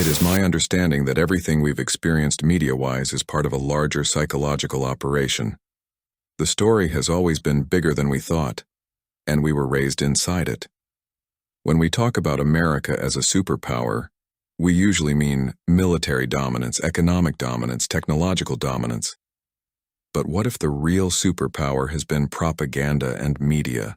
It is my understanding that everything we've experienced media-wise is part of a larger psychological operation. The story has always been bigger than we thought, and we were raised inside it. When we talk about America as a superpower, we usually mean military dominance, economic dominance, technological dominance. But what if the real superpower has been propaganda and media?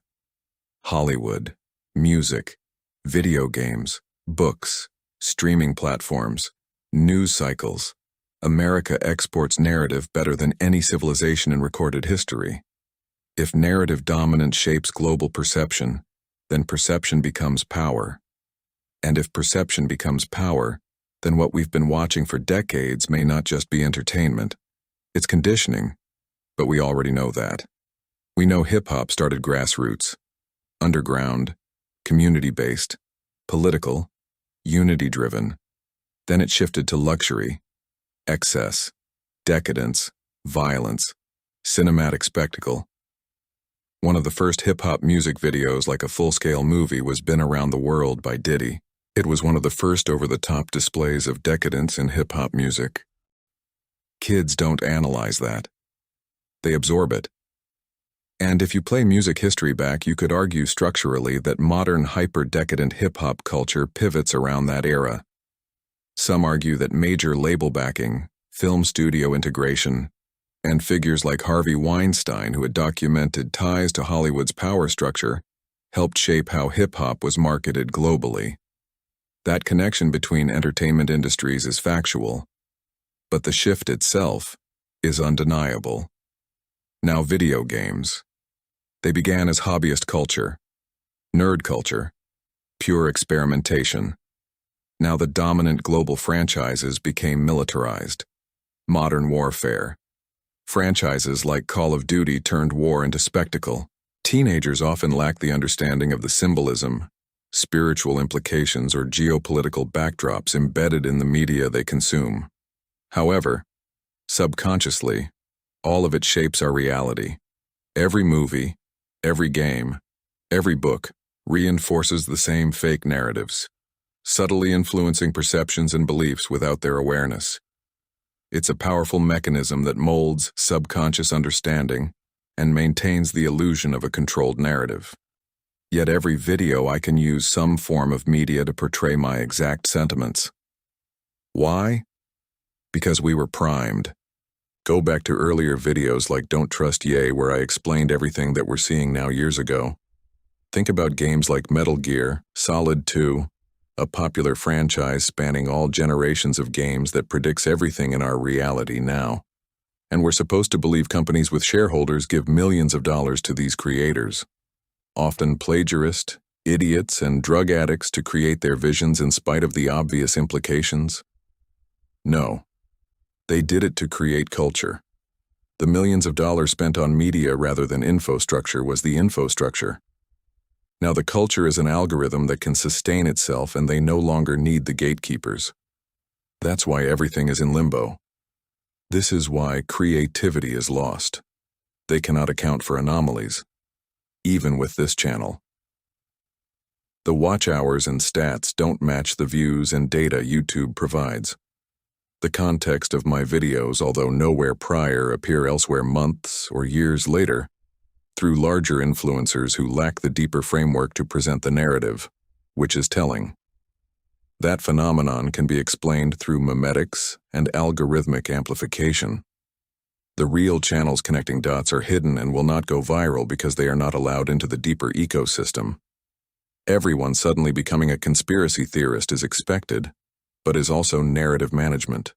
Hollywood, music, video games, books, streaming platforms, news cycles. America exports narrative better than any civilization in recorded history. If narrative dominance shapes global perception, then perception becomes power. And if perception becomes power, then what we've been watching for decades may not just be entertainment. It's conditioning, but we already know that. We know hip-hop started grassroots, underground, community-based, political, unity-driven. Then it shifted to luxury, excess, decadence, violence, cinematic spectacle. One of the first hip-hop music videos like a full-scale movie was Been Around the World by Diddy. It was one of the first over-the-top displays of decadence in hip-hop music. Kids don't analyze that. They absorb it. And if you play music history back, you could argue structurally that modern hyper-decadent hip-hop culture pivots around that era. Some argue that major label backing, film studio integration, and figures like Harvey Weinstein, who had documented ties to Hollywood's power structure, helped shape how hip-hop was marketed globally. That connection between entertainment industries is factual, but the shift itself is undeniable. Now video games. They began as hobbyist culture, nerd culture, pure experimentation. Now the dominant global franchises became militarized. Modern warfare. Franchises like Call of Duty turned war into spectacle. Teenagers often lack the understanding of the symbolism, spiritual implications, or geopolitical backdrops embedded in the media they consume. However, subconsciously, all of it shapes our reality. Every movie, every game, every book reinforces the same fake narratives, subtly influencing perceptions and beliefs without their awareness. It's a powerful mechanism that molds subconscious understanding and maintains the illusion of a controlled narrative. Yet every video I can use some form of media to portray my exact sentiments. Why? Because we were primed. Go back to earlier videos like Don't Trust Ye, where I explained everything that we're seeing now years ago. Think about games like Metal Gear, Solid 2, a popular franchise spanning all generations of games that predicts everything in our reality now. And we're supposed to believe companies with shareholders give millions of dollars to these creators, often plagiarists, idiots, and drug addicts, to create their visions in spite of the obvious implications? No. They did it to create culture. The millions of dollars spent on media rather than infrastructure was the infrastructure. Now the culture is an algorithm that can sustain itself, and they no longer need the gatekeepers. That's why everything is in limbo. This is why creativity is lost. They cannot account for anomalies, even with this channel. The watch hours and stats don't match the views and data YouTube provides. The context of my videos, although nowhere prior, appear elsewhere months or years later, through larger influencers who lack the deeper framework to present the narrative, which is telling. That phenomenon can be explained through memetics and algorithmic amplification. The real channels connecting dots are hidden and will not go viral because they are not allowed into the deeper ecosystem. Everyone suddenly becoming a conspiracy theorist is expected, but is also narrative management.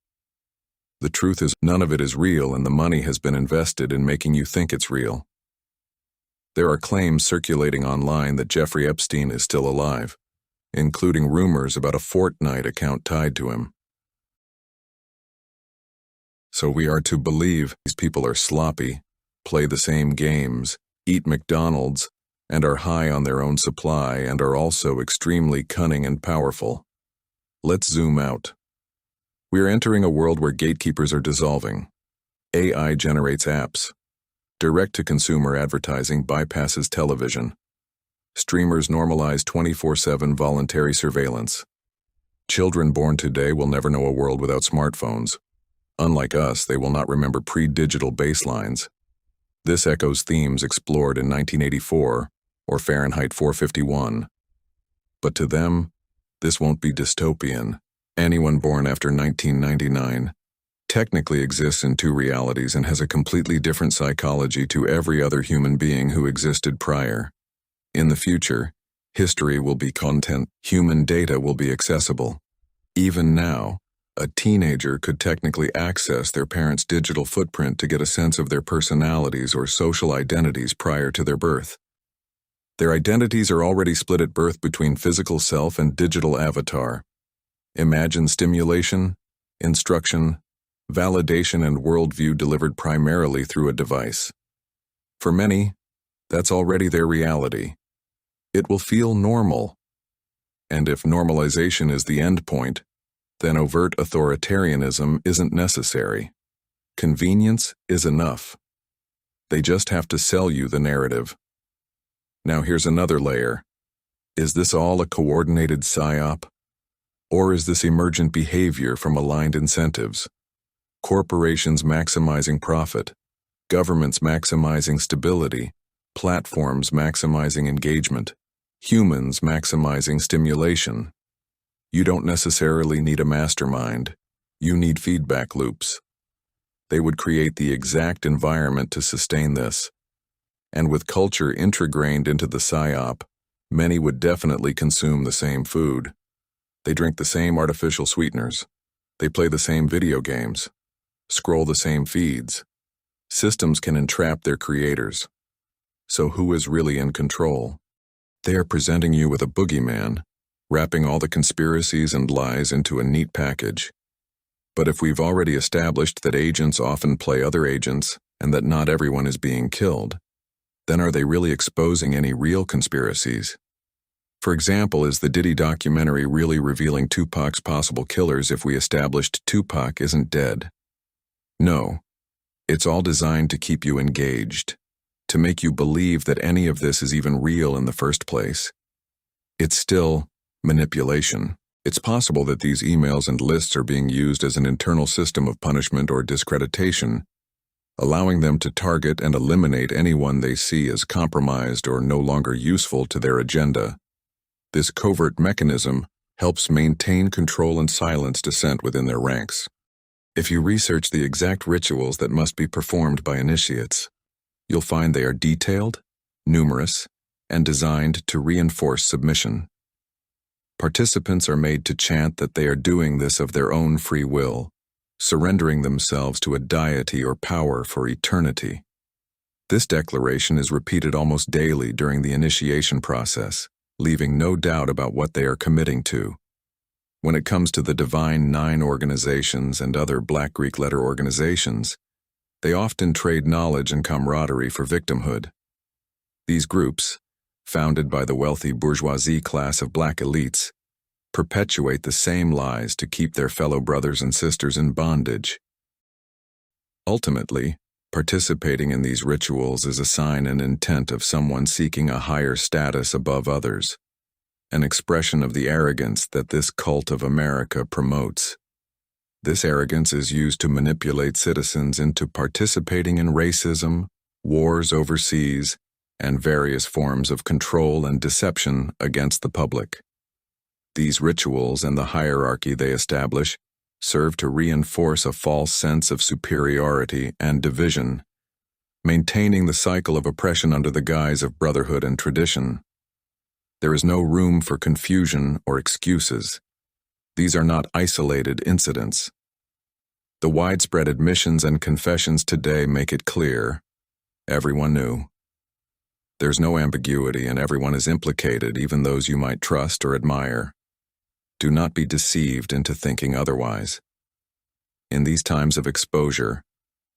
The truth is, none of it is real, and the money has been invested in making you think it's real. There are claims circulating online that Jeffrey Epstein is still alive, including rumors about a Fortnite account tied to him. So we are to believe these people are sloppy, play the same games, eat McDonald's, and are high on their own supply, and are also extremely cunning and powerful. Let's zoom out. We are entering a world where gatekeepers are dissolving. AI generates apps. Direct-to-consumer advertising bypasses television. Streamers normalize 24/7 voluntary surveillance. Children born today will never know a world without smartphones. Unlike us, they will not remember pre-digital baselines. This echoes themes explored in 1984 or Fahrenheit 451. But to them, this won't be dystopian. Anyone born after 1999 technically exists in two realities and has a completely different psychology to every other human being who existed prior. In the future, history will be content, human data will be accessible. Even now, a teenager could technically access their parents' digital footprint to get a sense of their personalities or social identities prior to their birth. Their identities are already split at birth between physical self and digital avatar. Imagine stimulation, instruction, validation, and worldview delivered primarily through a device. For many, that's already their reality. It will feel normal. And if normalization is the end point, then overt authoritarianism isn't necessary. Convenience is enough. They just have to sell you the narrative. Now here's another layer. Is this all a coordinated psyop? Or is this emergent behavior from aligned incentives? Corporations maximizing profit, governments maximizing stability, platforms maximizing engagement, humans maximizing stimulation. You don't necessarily need a mastermind. You need feedback loops. They would create the exact environment to sustain this. And with culture ingrained into the psyop, many would definitely consume the same food. They drink the same artificial sweeteners. They play the same video games. Scroll the same feeds. Systems can entrap their creators. So who is really in control? They are presenting you with a boogeyman, wrapping all the conspiracies and lies into a neat package. But if we've already established that agents often play other agents and that not everyone is being killed, then are they really exposing any real conspiracies? For example, is the Diddy documentary really revealing Tupac's possible killers if we established Tupac isn't dead? No. It's all designed to keep you engaged, to make you believe that any of this is even real in the first place. It's still manipulation. It's possible that these emails and lists are being used as an internal system of punishment or discreditation, allowing them to target and eliminate anyone they see as compromised or no longer useful to their agenda. This covert mechanism helps maintain control and silence dissent within their ranks. If you research the exact rituals that must be performed by initiates, you'll find they are detailed, numerous, and designed to reinforce submission. Participants are made to chant that they are doing this of their own free will, surrendering themselves to a deity or power for eternity. This declaration is repeated almost daily during the initiation process, leaving no doubt about what they are committing to. When it comes to the Divine Nine organizations and other Black Greek letter organizations, they often trade knowledge and camaraderie for victimhood. These groups, founded by the wealthy bourgeoisie class of Black elites, perpetuate the same lies to keep their fellow brothers and sisters in bondage. Ultimately, participating in these rituals is a sign and intent of someone seeking a higher status above others, an expression of the arrogance that this cult of America promotes. This arrogance is used to manipulate citizens into participating in racism, wars overseas, and various forms of control and deception against the public. These rituals and the hierarchy they establish serve to reinforce a false sense of superiority and division, maintaining the cycle of oppression under the guise of brotherhood and tradition. There is no room for confusion or excuses. These are not isolated incidents. The widespread admissions and confessions today make it clear. Everyone knew. There's no ambiguity and everyone is implicated, even those you might trust or admire. Do not be deceived into thinking otherwise. In these times of exposure,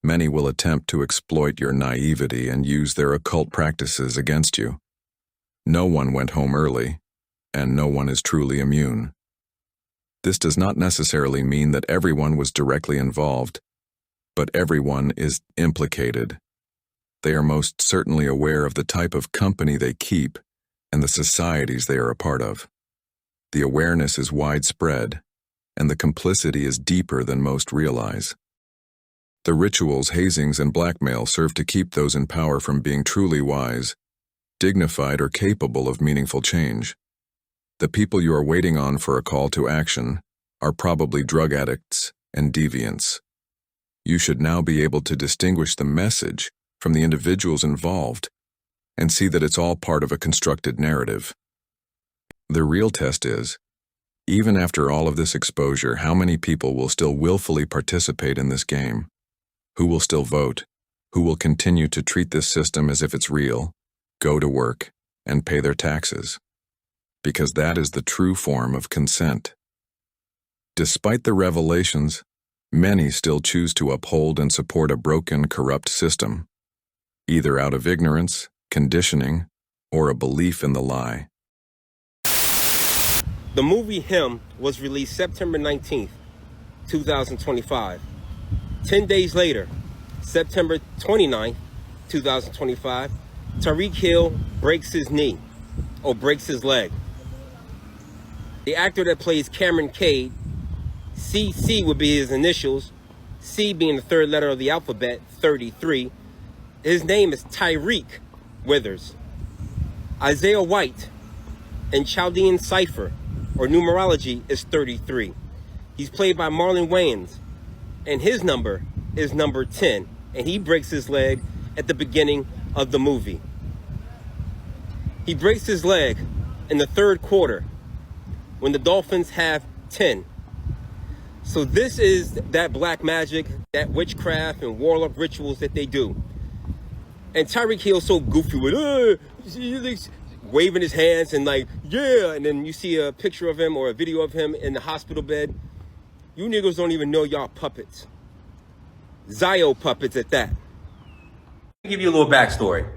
many will attempt to exploit your naivety and use their occult practices against you. No one went home early, and no one is truly immune. This does not necessarily mean that everyone was directly involved, but everyone is implicated. They are most certainly aware of the type of company they keep and the societies they are a part of. The awareness is widespread, and the complicity is deeper than most realize. The rituals, hazings, and blackmail serve to keep those in power from being truly wise, dignified, or capable of meaningful change. The people you are waiting on for a call to action are probably drug addicts and deviants. You should now be able to distinguish the message from the individuals involved and see that it's all part of a constructed narrative. The real test is, even after all of this exposure, how many people will still willfully participate in this game? Who will still vote? Who will continue to treat this system as if it's real, go to work, and pay their taxes? Because that is the true form of consent. Despite the revelations, many still choose to uphold and support a broken, corrupt system, either out of ignorance, conditioning, or a belief in the lie. The movie Him was released September 19th, 2025. 10 days later, September 29th, 2025, Tyreek Hill breaks his knee, or breaks his leg. The actor that plays Cameron Cade, CC would be his initials, C being the third letter of the alphabet, 33. His name is Tyreek Withers. Isaiah White in Chaldean cipher, or numerology, is 33. He's played by Marlon Wayans, and his number is number 10, and he breaks his leg at the beginning of the movie. He breaks his leg in the third quarter when the Dolphins have 10. So this is that black magic, that witchcraft and warlock rituals that they do. And Tyreek Hill's so goofy with waving his hands and like, yeah, and then you see a picture of him or a video of him in the hospital bed. You niggas don't even know y'all puppets. Zio puppets at that. Let me give you a little backstory.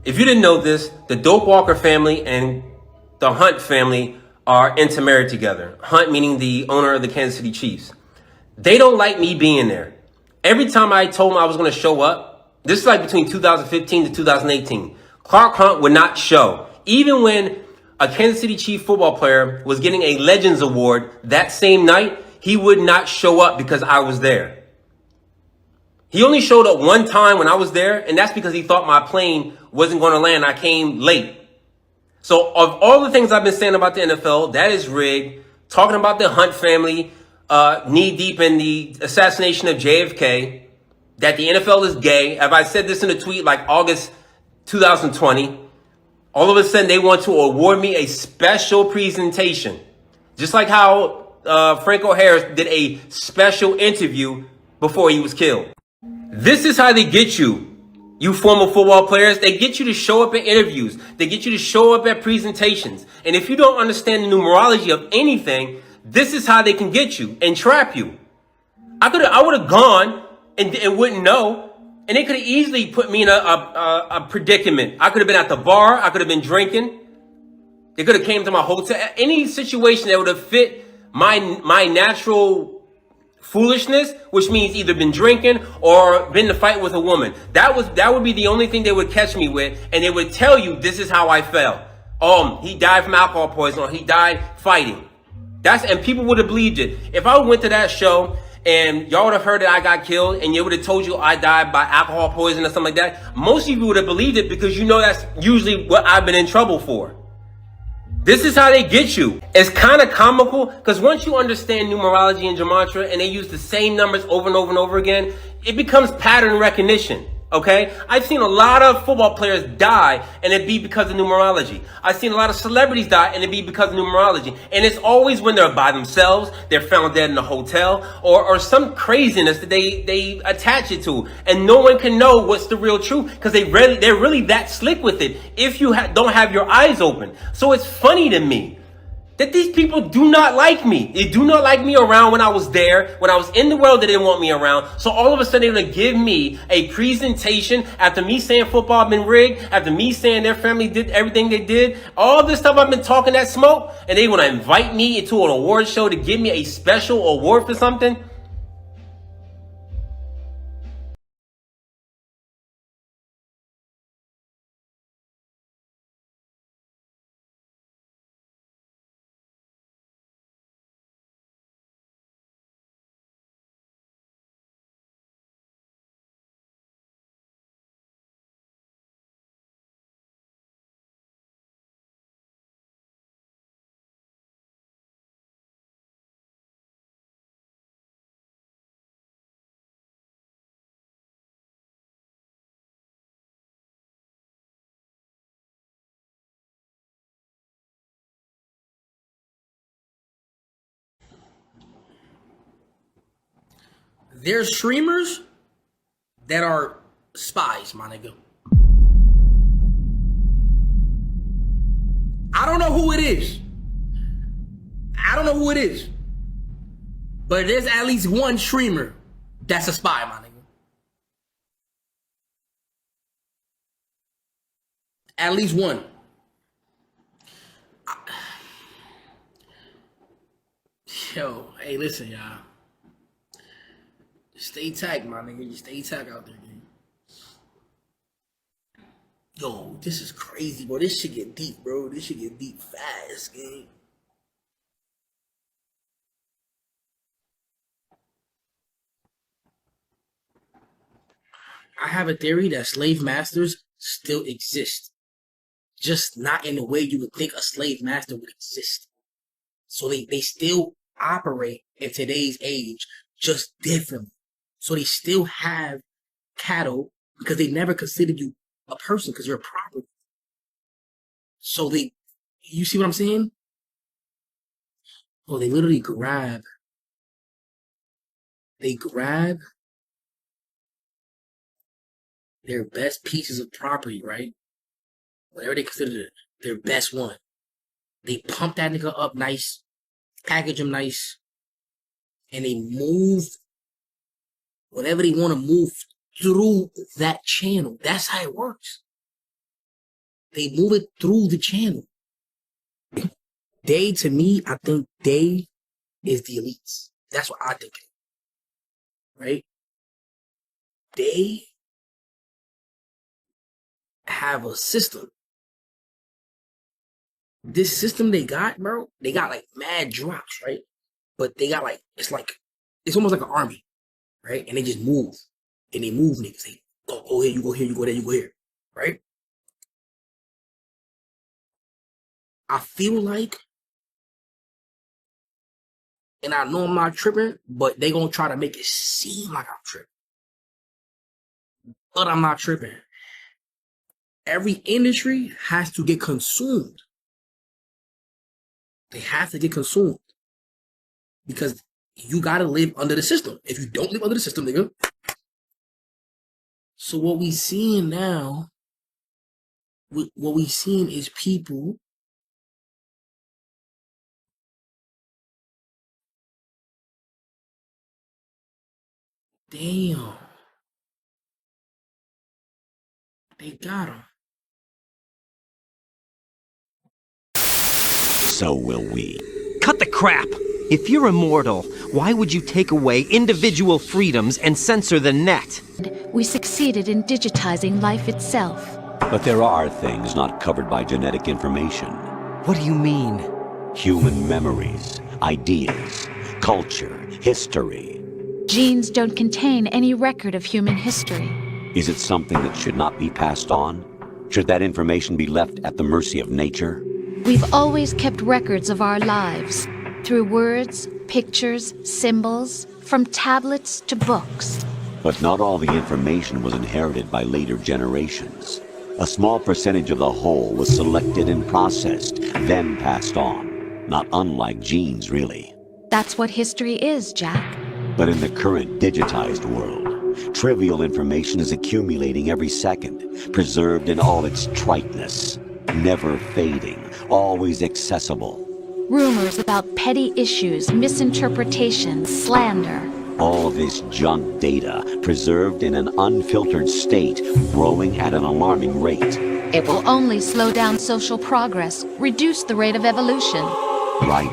If you didn't know this, the Dope Walker family and the Hunt family are intermarried together. Hunt meaning the owner of the Kansas City Chiefs. They don't like me being there. Every time I told them I was going to show up, this is like between 2015 to 2018, Clark Hunt would not show. Even when a Kansas City Chief football player was getting a Legends Award that same night, he would not show up because I was there. He only showed up one time when I was there, and that's because he thought my plane wasn't going to land. I came late. So of all the things I've been saying about the NFL, that is rigged. Talking about the Hunt family, knee deep in the assassination of JFK, that the NFL is gay. Have I said this in a tweet like August 2020? All of a sudden they want to award me a special presentation. Just like how Franco Harris did a special interview before he was killed. This is how they get you. You former football players, they get you to show up at interviews. They get you to show up at presentations. And if you don't understand the numerology of anything, this is how they can get you and trap you. I would have gone and wouldn't know. And they could have easily put me in a predicament. I could have been at the bar. I could have been drinking. They could have came to my hotel. Any situation that would have fit my natural foolishness, which means either been drinking or been in a fight with a woman. That would be the only thing they would catch me with, and they would tell you this is how I felt. He died from alcohol poisoning, or he died fighting. And people would have believed it. If I went to that show and y'all would have heard that I got killed and they would have told you I died by alcohol poisoning or something like that, most of you would have believed it because you know that's usually what I've been in trouble for. This is how they get you. It's kind of comical because once you understand numerology and gematria and they use the same numbers over and over and over again, it becomes pattern recognition. Okay? I've seen a lot of football players die and it be because of numerology. I've seen a lot of celebrities die and it be because of numerology. And it's always when they're by themselves, they're found dead in a hotel, or some craziness that they attach it to. And no one can know what's the real truth because they're really that slick with it if you don't have your eyes open. So it's funny to me that these people do not like me. They do not like me around when I was there. When I was in the world, they didn't want me around. So all of a sudden, they're going to give me a presentation after me saying football had been rigged, after me saying their family did everything they did. All this stuff I've been talking that smoke, and they want to invite me into an award show to give me a special award for something. There's streamers that are spies, my nigga. I don't know who it is. But there's at least one streamer that's a spy, my nigga. At least one. Yo, hey, listen, y'all. Just stay tagged, my nigga. Just stay tagged out there, dude. Yo, this is crazy, bro. This shit get deep, bro. This shit get deep fast, gang. I have a theory that slave masters still exist. Just not in the way you would think a slave master would exist. So they still operate in today's age just differently. So they still have cattle because they never considered you a person because you're a property. So you see what I'm saying? Oh, they literally grab their best pieces of property, right? Whatever they consider their best one. They pump that nigga up nice, package him nice, and they move whatever they want to move through that channel. That's how it works. They move it through the channel. They, to me, I think they is the elites. That's what I think. Right? They have a system. This system they got, bro, they got like mad drops, right? But they got like, it's almost like an army, right? And they just move. And they move niggas. They go here, you go here, you go there, you go here, right? I feel like, and I know I'm not tripping, but they gonna try to make it seem like I'm tripping. But I'm not tripping. Every industry has to get consumed. They have to get consumed. Because you gotta live under the system. If you don't live under the system, nigga. So what we seeing now, what we seeing is people damn. They got him. So will we. Cut the crap! If you're immortal, why would you take away individual freedoms and censor the net? We succeeded in digitizing life itself. But there are things not covered by genetic information. What do you mean? Human memories, ideas, culture, history. Genes don't contain any record of human history. Is it something that should not be passed on? Should that information be left at the mercy of nature? We've always kept records of our lives, through words, pictures, symbols, from tablets to books. But not all the information was inherited by later generations. A small percentage of the whole was selected and processed, then passed on. Not unlike genes, really. That's what history is, Jack. But in the current digitized world, trivial information is accumulating every second, preserved in all its triteness, never fading, always accessible. Rumors about petty issues, misinterpretations, slander. All this junk data, preserved in an unfiltered state, growing at an alarming rate. It will only slow down social progress, reduce the rate of evolution. Right?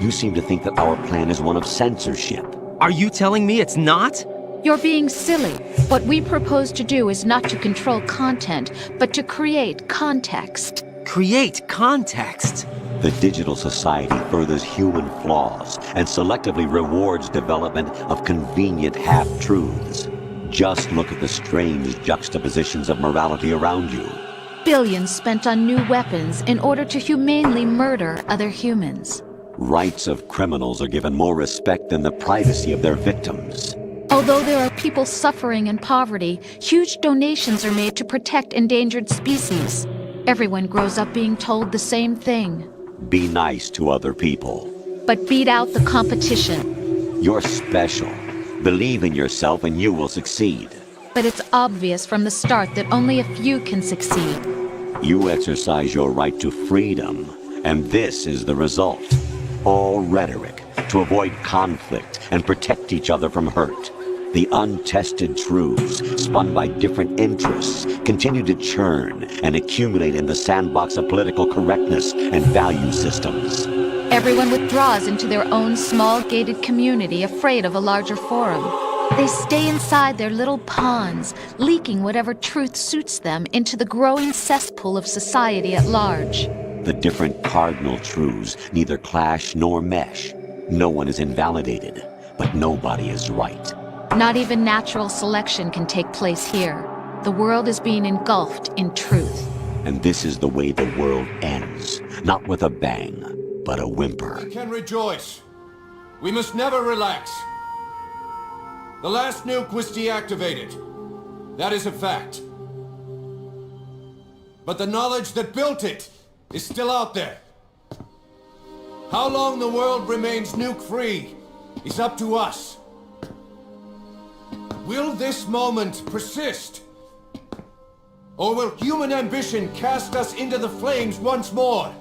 You seem to think that our plan is one of censorship. Are you telling me it's not? You're being silly. What we propose to do is not to control content, but to create context. Create context? The digital society furthers human flaws and selectively rewards development of convenient half-truths. Just look at the strange juxtapositions of morality around you. Billions spent on new weapons in order to humanely murder other humans. Rights of criminals are given more respect than the privacy of their victims. Although there are people suffering in poverty, huge donations are made to protect endangered species. Everyone grows up being told the same thing. Be nice to other people. But beat out the competition. You're special. Believe in yourself and you will succeed. But it's obvious from the start that only a few can succeed. You exercise your right to freedom, and this is the result. All rhetoric to avoid conflict and protect each other from hurt. The untested truths, spun by different interests, continue to churn and accumulate in the sandbox of political correctness and value systems. Everyone withdraws into their own small gated community, afraid of a larger forum. They stay inside their little ponds, leaking whatever truth suits them into the growing cesspool of society at large. The different cardinal truths neither clash nor mesh. No one is invalidated, but nobody is right. Not even natural selection can take place here. The world is being engulfed in truth. And this is the way the world ends. Not with a bang, but a whimper. We can rejoice. We must never relax. The last nuke was deactivated. That is a fact. But the knowledge that built it is still out there. How long the world remains nuke-free is up to us. Will this moment persist? Or will human ambition cast us into the flames once more?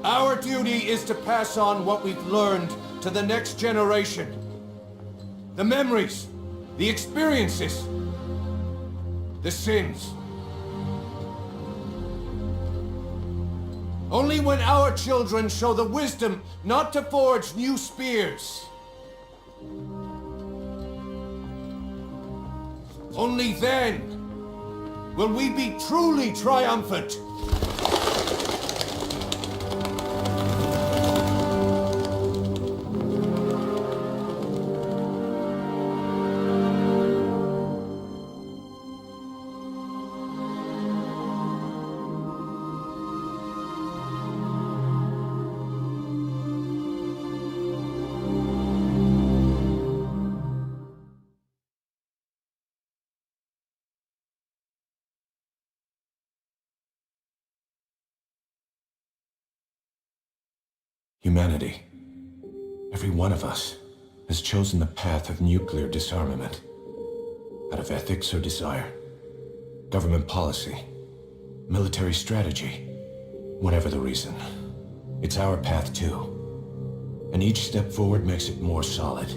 Our duty is to pass on what we've learned to the next generation. The memories, the experiences, the sins. Only when our children show the wisdom not to forge new spears. Only then will we be truly triumphant. Humanity, every one of us, has chosen the path of nuclear disarmament. Out of ethics or desire, government policy, military strategy, whatever the reason. It's our path too. And each step forward makes it more solid.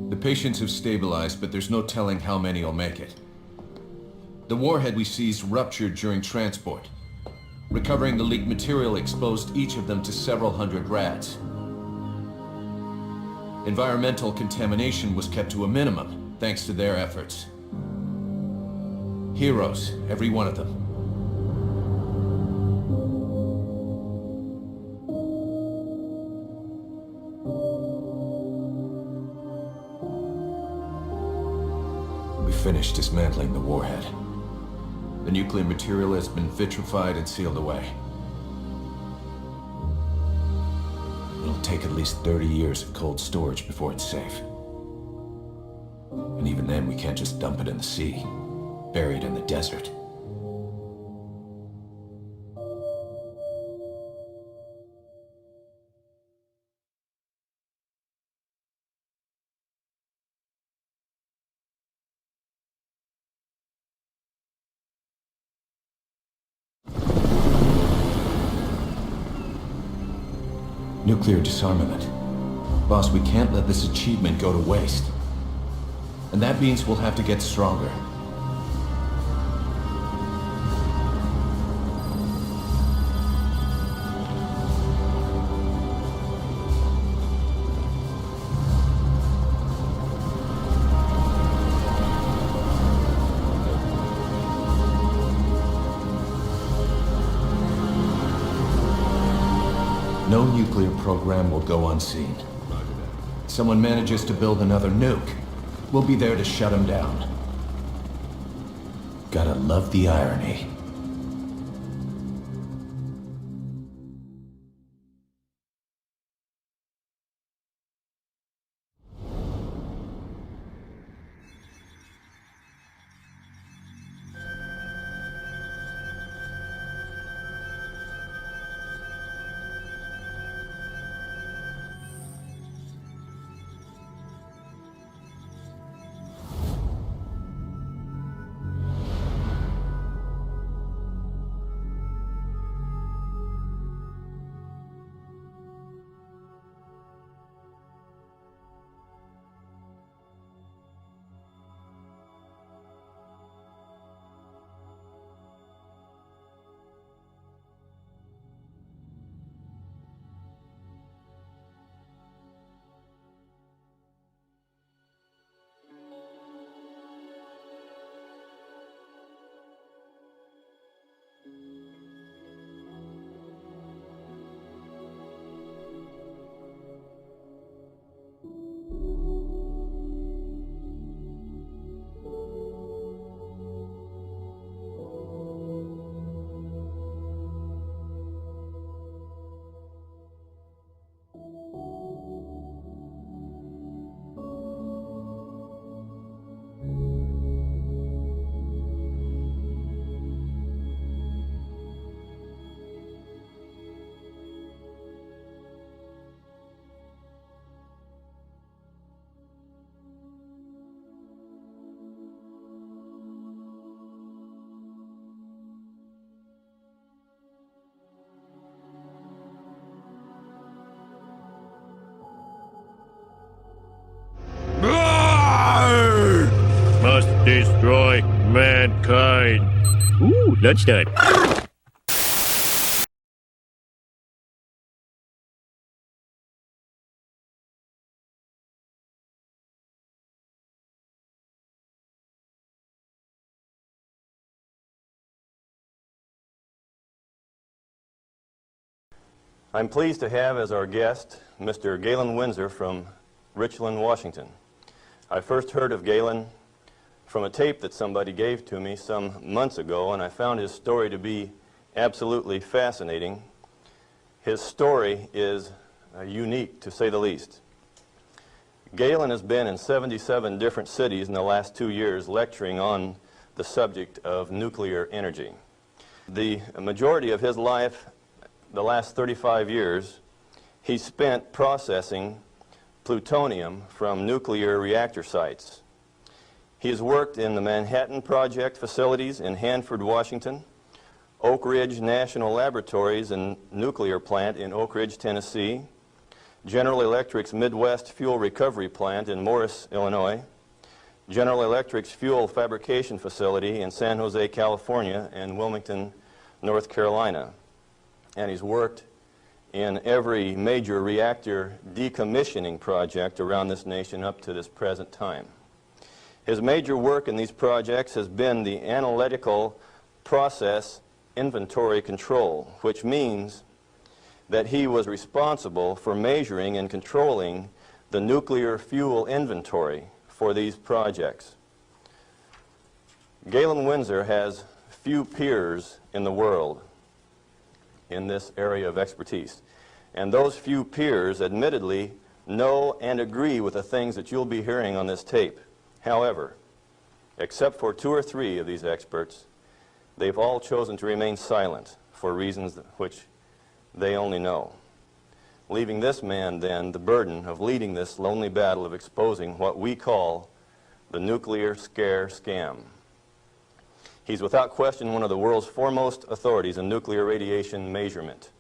The patients have stabilized, but there's no telling how many will make it. The warhead we seized ruptured during transport. Recovering the leaked material exposed each of them to several hundred rads. Environmental contamination was kept to a minimum, thanks to their efforts. Heroes, every one of them. We finished dismantling the warhead. The nuclear material has been vitrified and sealed away. It'll take at least 30 years of cold storage before it's safe. And even then, we can't just dump it in the sea, buried in the desert. Nuclear disarmament. Boss, we can't let this achievement go to waste. And that means we'll have to get stronger. No nuclear program will go unseen. Someone manages to build another nuke, we'll be there to shut him down. Gotta love the irony. Must destroy mankind. Ooh, lunchtime. I'm pleased to have as our guest Mr. Galen Windsor from Richland, Washington. I first heard of Galen from a tape that somebody gave to me some months ago, and I found his story to be absolutely fascinating. His story is unique, to say the least. Galen has been in 77 different cities in the last 2 years lecturing on the subject of nuclear energy. The majority of his life, the last 35 years, he spent processing plutonium from nuclear reactor sites. He has worked in the Manhattan Project facilities in Hanford, Washington, Oak Ridge National Laboratories and Nuclear Plant in Oak Ridge, Tennessee, General Electric's Midwest Fuel Recovery Plant in Morris, Illinois, General Electric's Fuel Fabrication Facility in San Jose, California, and Wilmington, North Carolina. And he's worked in every major reactor decommissioning project around this nation up to this present time. His major work in these projects has been the analytical process inventory control, which means that he was responsible for measuring and controlling the nuclear fuel inventory for these projects. Galen Windsor has few peers in the world in this area of expertise. And those few peers admittedly know and agree with the things that you'll be hearing on this tape. However, except for 2 or 3 of these experts, they've all chosen to remain silent for reasons which they only know, leaving this man then the burden of leading this lonely battle of exposing what we call the nuclear scare scam. He's without question one of the world's foremost authorities in nuclear radiation measurement,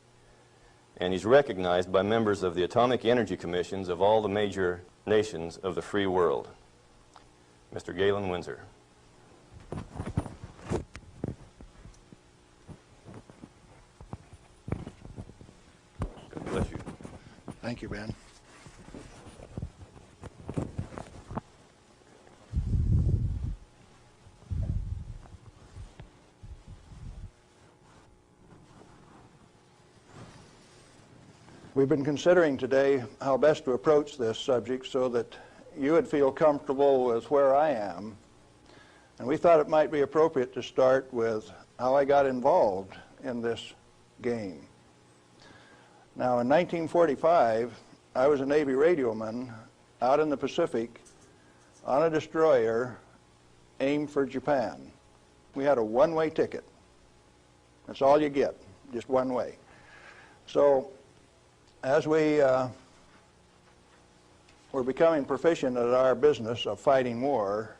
and he's recognized by members of the Atomic Energy Commissions of all the major nations of the free world. Mr. Galen Windsor. God bless you. Thank you, Ben. We've been considering today how best to approach this subject so that you would feel comfortable with where I am And we thought it might be appropriate to start with how I got involved in this game. Now, in 1945, I was a Navy radioman out in the Pacific on a destroyer aimed for Japan. We had a one-way ticket. That's all you get, just one way. So as we were becoming proficient at our business of fighting war,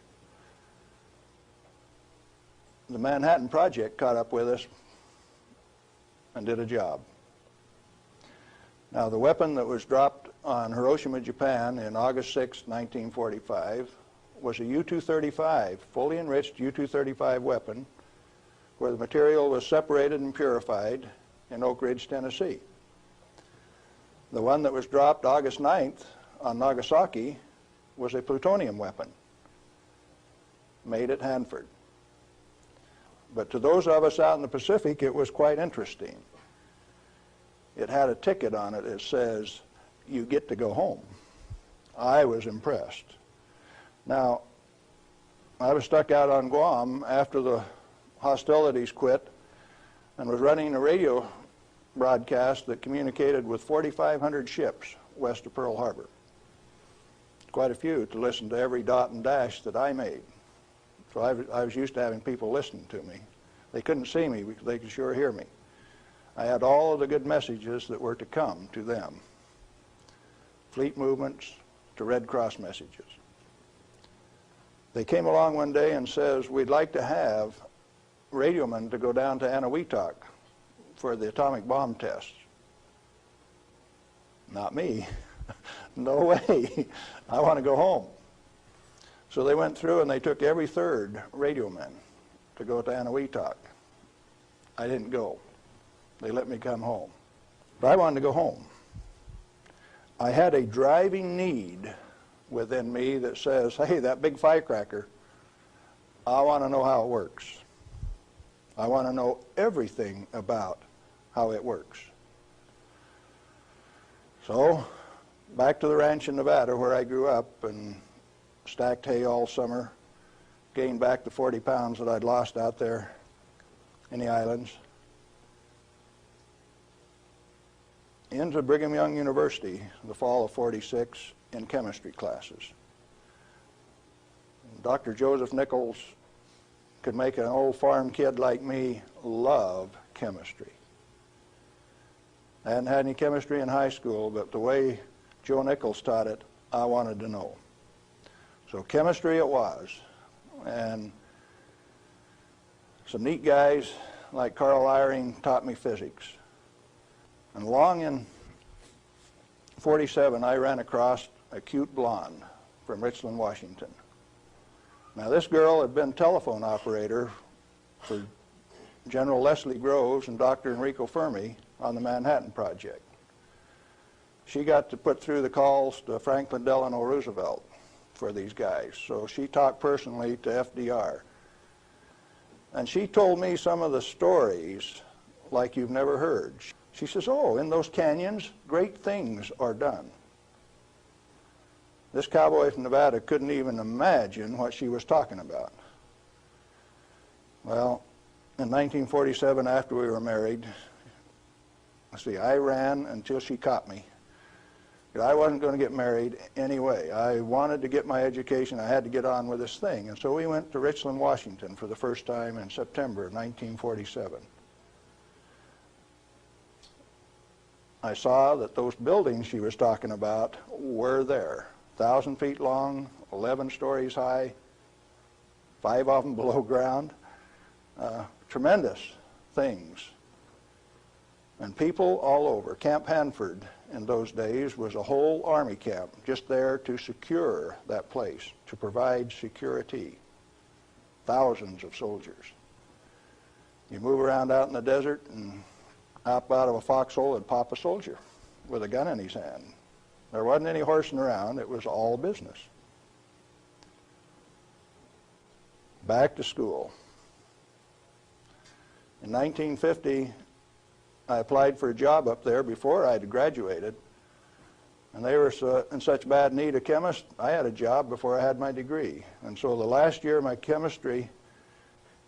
the Manhattan Project caught up with us and did a job. Now, the weapon that was dropped on Hiroshima, Japan in August 6, 1945 was a U-235, fully enriched U-235 weapon, where the material was separated and purified in Oak Ridge, Tennessee. The one that was dropped August 9th on Nagasaki was a plutonium weapon made at Hanford. But to those of us out in the Pacific, it was quite interesting. It had a ticket on it that says, "You get to go home." I was impressed. Now, I was stuck out on Guam after the hostilities quit and was running a radio broadcast that communicated with 4,500 ships west of Pearl Harbor. Quite a few to listen to every dot and dash that I made. So I was used to having people listening to me. They couldn't see me, but they could sure hear me. I had all of the good messages that were to come to them. Fleet movements to Red Cross messages. They came along one day and says, "We'd like to have radiomen to go down to Eniwetok for the atomic bomb tests." Not me. No way. I want to go home. So they went through and they took every third radioman to go to Eniwetok. I didn't go. They let me come home. But I wanted to go home. I had a driving need within me that says, hey, that big firecracker, I want to know how it works. I want to know everything about how it works. So, back to the ranch in Nevada where I grew up and stacked hay all summer, gained back the 40 pounds that I'd lost out there in the islands. Into Brigham Young University in the fall of '46 in chemistry classes. Dr. Joseph Nichols could make an old farm kid like me love chemistry. I hadn't had any chemistry in high school, but the way Joe Nichols taught it, I wanted to know. So chemistry it was. And some neat guys like Carl Eyring taught me physics. And along in '47, I ran across a cute blonde from Richland, Washington. Now this girl had been telephone operator for General Leslie Groves and Dr. Enrico Fermi on the Manhattan Project. She got to put through the calls to Franklin Delano Roosevelt for these guys. So she talked personally to FDR. And she told me some of the stories like you've never heard. She says, oh, in those canyons, great things are done. This cowboy from Nevada couldn't even imagine what she was talking about. Well, in 1947, after we were married, I ran until she caught me. I wasn't going to get married anyway. I wanted to get my education. I had to get on with this thing. And so we went to Richland, Washington for the first time in September of 1947. I saw that those buildings she was talking about were there. 1,000 feet long, 11 stories high, 5 of them below ground. Tremendous things. And people all over. Camp Hanford in those days was a whole army camp just there to secure that place, to provide security. Thousands of soldiers. You move around out in the desert and hop out of a foxhole and pop a soldier with a gun in his hand. There wasn't any horsing around. It was all business. Back to school. In 1950, I applied for a job up there before I had graduated, And they were in such bad need of chemists, I had a job before I had my degree. And so the last year of my chemistry,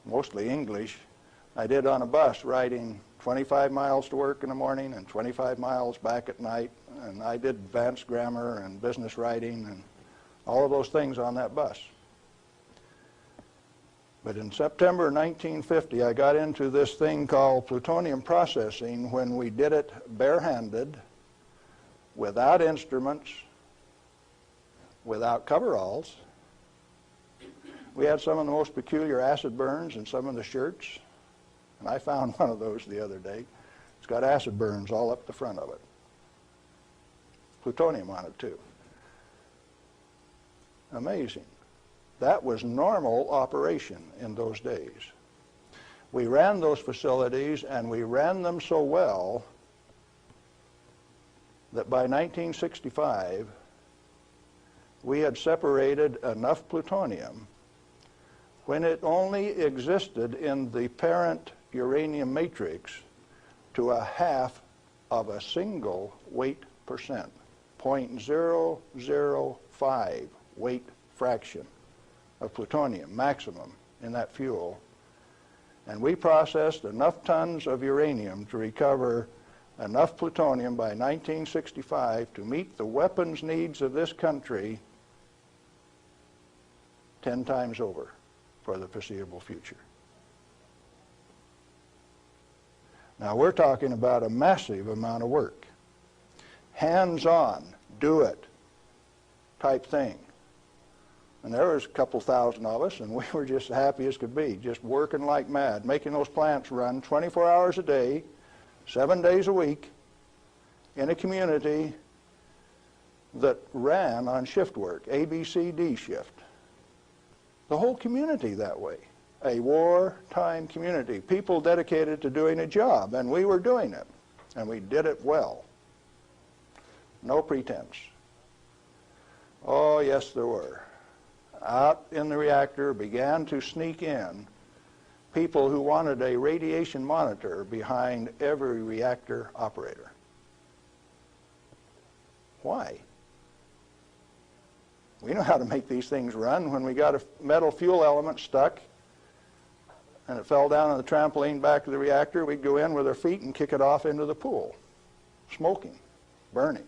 mostly English, I did on a bus, riding 25 miles to work in the morning and 25 miles back at night. And I did advanced grammar and business writing and all of those things on that bus. But in September 1950, I got into this thing called plutonium processing when we did it barehanded, without instruments, without coveralls. We had some of the most peculiar acid burns in some of the shirts, and I found one of those the other day. It's got acid burns all up the front of it. Plutonium on it too. Amazing. That was normal operation in those days. We ran those facilities, and we ran them so well that by 1965, we had separated enough plutonium when it only existed in the parent uranium matrix to a half of a single weight percent, 0.005 weight fraction of plutonium maximum in that fuel. And we processed enough tons of uranium to recover enough plutonium by 1965 to meet the weapons needs of this country 10 times over for the foreseeable future. Now we're talking about a massive amount of work. Hands-on, do it type thing. And there was a couple thousand of us, and we were just happy as could be, just working like mad, making those plants run 24 hours a day, 7 days a week, in a community that ran on shift work, ABCD shift. The whole community that way. A wartime community, people dedicated to doing a job, and we were doing it, and we did it well. No pretense. Oh, yes, there were. Out in the reactor began to sneak in people who wanted a radiation monitor behind every reactor operator. Why? We know how to make these things run. When we got a metal fuel element stuck and it fell down on the trampoline back of the reactor, we'd go in with our feet and kick it off into the pool, smoking, burning.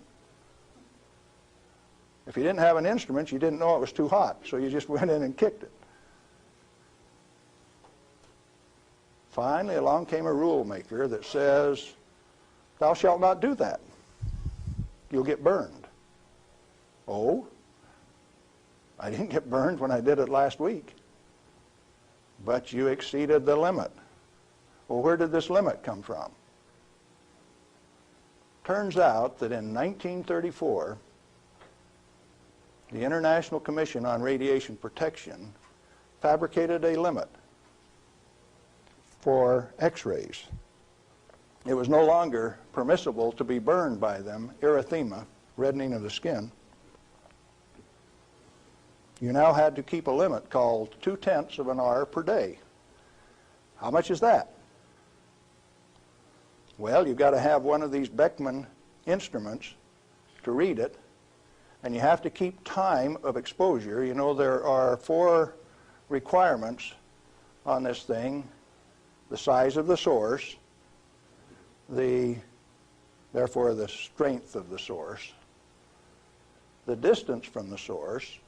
If you didn't have an instrument, you didn't know it was too hot, so you just went in and kicked it. Finally, along came a rule maker that says, thou shalt not do that. You'll get burned. Oh, I didn't get burned when I did it last week. But you exceeded the limit. Well, where did this limit come from? Turns out that in 1934, the International Commission on Radiation Protection fabricated a limit for X-rays. It was no longer permissible to be burned by them, erythema, reddening of the skin. You now had to keep a limit called 0.2 of an hour per day. How much is that? Well, you've got to have one of these Beckman instruments to read it, and you have to keep time of exposure. You know, there are 4 requirements on this thing: the size of the source, therefore the strength of the source, the distance from the source,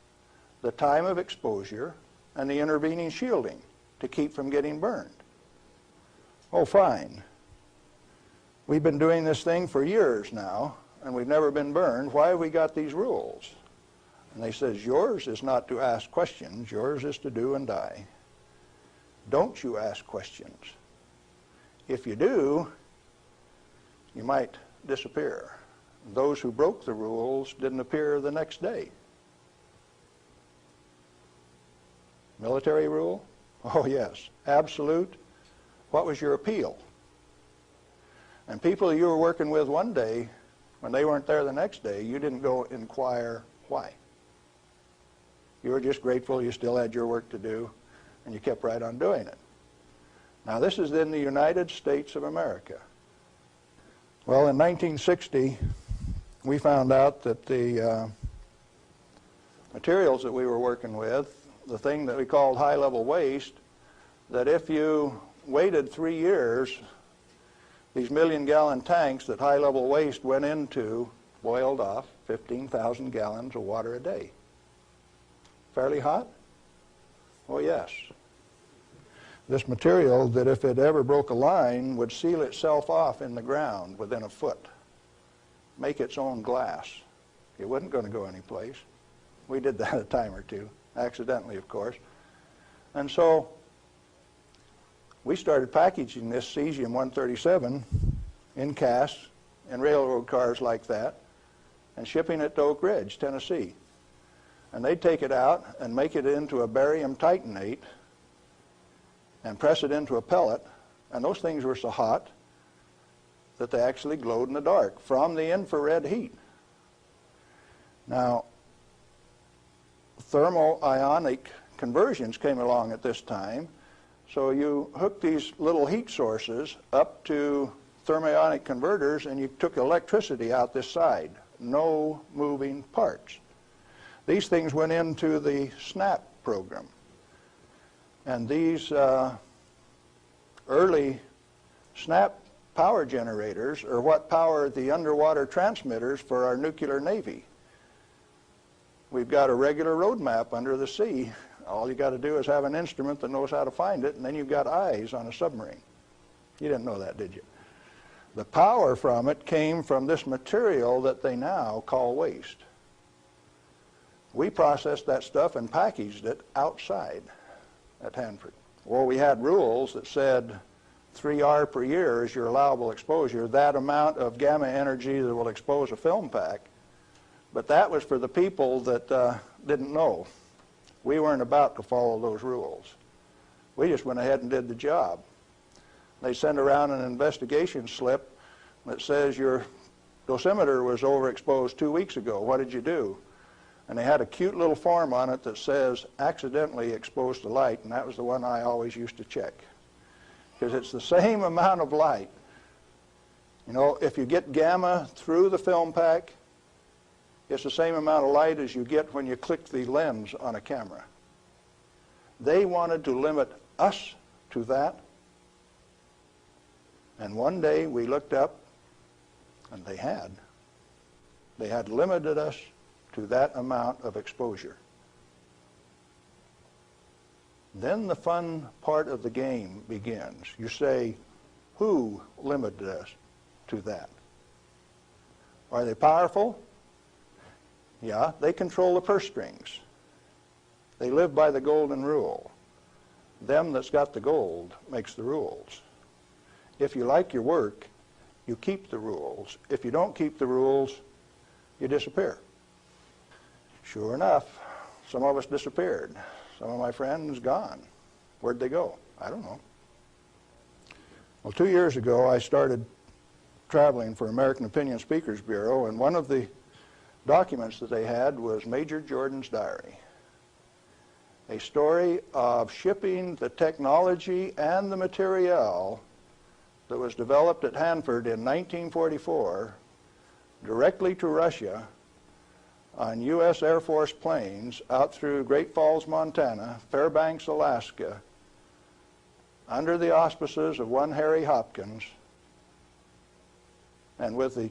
the time of exposure, and the intervening shielding to keep from getting burned. Oh, fine. We've been doing this thing for years now, and we've never been burned. Why have we got these rules? And they says, yours is not to ask questions, yours is to do and die. Don't you ask questions. If you do, you might disappear. Those who broke the rules didn't appear the next day. Military rule? Oh, yes. Absolute. What was your appeal? And people you were working with one day, when they weren't there the next day, you didn't go inquire why. You were just grateful you still had your work to do, and you kept right on doing it. Now, this is in the United States of America. Well, in 1960, we found out that the materials that we were working with, the thing that we called high-level waste, that if you waited 3 years, these million-gallon tanks that high-level waste went into boiled off 15,000 gallons of water a day. Fairly hot? Oh, yes. This material that if it ever broke a line would seal itself off in the ground within a foot, make its own glass. It wasn't going to go anyplace. We did that a time or two, accidentally, of course. And so we started packaging this cesium-137 in casks in railroad cars like that and shipping it to Oak Ridge, Tennessee. And they'd take it out and make it into a barium titanate and press it into a pellet, and those things were so hot that they actually glowed in the dark from the infrared heat. Now, thermoionic conversions came along at this time, so you hooked these little heat sources up to thermionic converters and you took electricity out this side, no moving parts. These things went into the SNAP program. And these early SNAP power generators are what powered the underwater transmitters for our nuclear navy. We've got a regular road map under the sea. All you got to do is have an instrument that knows how to find it, and then you've got eyes on a submarine. You didn't know that, did you? The power from it came from this material that they now call waste. We processed that stuff and packaged it outside at Hanford. Well, we had rules that said 3R per year is your allowable exposure, that amount of gamma energy that will expose a film pack. But that was for the people that didn't know. We weren't about to follow those rules. We just went ahead and did the job. They send around an investigation slip that says your dosimeter was overexposed 2 weeks ago. What did you do? And they had a cute little form on it that says accidentally exposed to light, and that was the one I always used to check. Because it's the same amount of light. You know, if you get gamma through the film pack, it's the same amount of light as you get when you click the lens on a camera. They wanted to limit us to that. And one day we looked up, and they had limited us to that amount of exposure. Then the fun part of the game begins. You say, who limited us to that? Are they powerful? Yeah, they control the purse strings. They live by the golden rule. Them that's got the gold makes the rules. If you like your work, you keep the rules. If you don't keep the rules, you disappear. Sure enough, some of us disappeared. Some of my friends gone. Where'd they go? I don't know. Well, 2 years ago, I started traveling for American Opinion Speakers Bureau, and one of the documents that they had was Major Jordan's diary. A story of shipping the technology and the materiel that was developed at Hanford in 1944 directly to Russia on U.S. Air Force planes out through Great Falls, Montana, Fairbanks, Alaska, under the auspices of one Harry Hopkins, and with the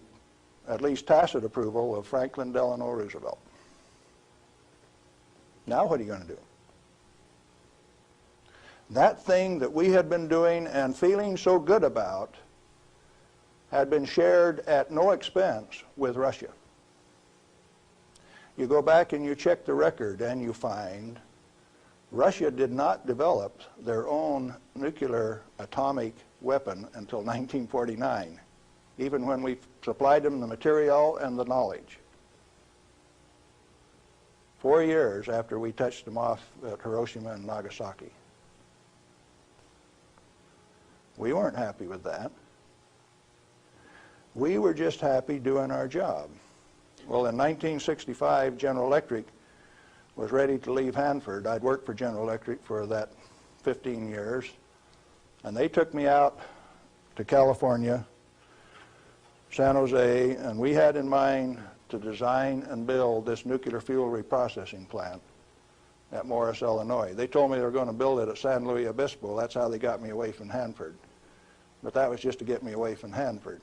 at least tacit approval of Franklin Delano Roosevelt. Now what are you going to do? That thing that we had been doing and feeling so good about had been shared at no expense with Russia. You go back and you check the record and you find Russia did not develop their own nuclear atomic weapon until 1949, even when we supplied them the material and the knowledge. 4 years after we touched them off at Hiroshima and Nagasaki. We weren't happy with that. We were just happy doing our job. Well, in 1965, General Electric was ready to leave Hanford. I'd worked for General Electric for that 15 years, and they took me out to California San Jose, and we had in mind to design and build this nuclear fuel reprocessing plant at Morris, Illinois. They told me they were going to build it at San Luis Obispo. That's how they got me away from Hanford. But that was just to get me away from Hanford.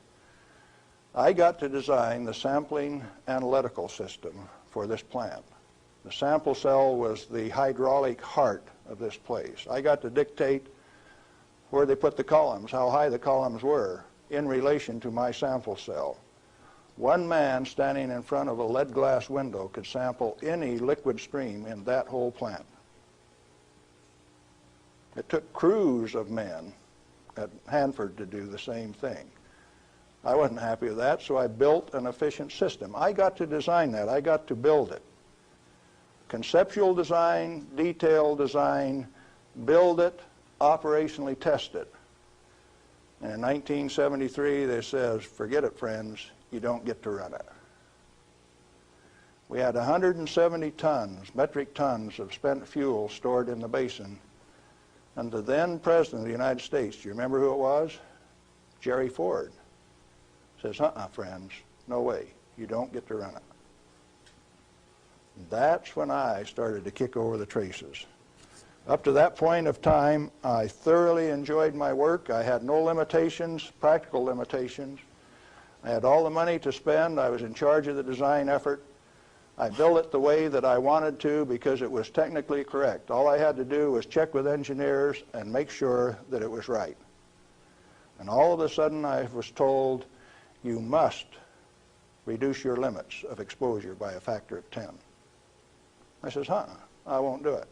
I got to design the sampling analytical system for this plant. The sample cell was the hydraulic heart of this place. I got to dictate where they put the columns, how high the columns were in relation to my sample cell. One man standing in front of a lead glass window could sample any liquid stream in that whole plant. It took crews of men at Hanford to do the same thing. I wasn't happy with that, so I built an efficient system. I got to design that. I got to build it. Conceptual design, detailed design, build it, operationally test it. And in 1973, they says, forget it, friends, you don't get to run it. We had 170 tons, metric tons of spent fuel stored in the basin. And the then President of the United States, do you remember who it was? Jerry Ford. Says, friends, no way, you don't get to run it. That's when I started to kick over the traces. Up to that point of time, I thoroughly enjoyed my work. I had no limitations, practical limitations. I had all the money to spend. I was in charge of the design effort. I built it the way that I wanted to because it was technically correct. All I had to do was check with engineers and make sure that it was right. And all of a sudden I was told, you must reduce your limits of exposure by a factor of 10. I says, I won't do it.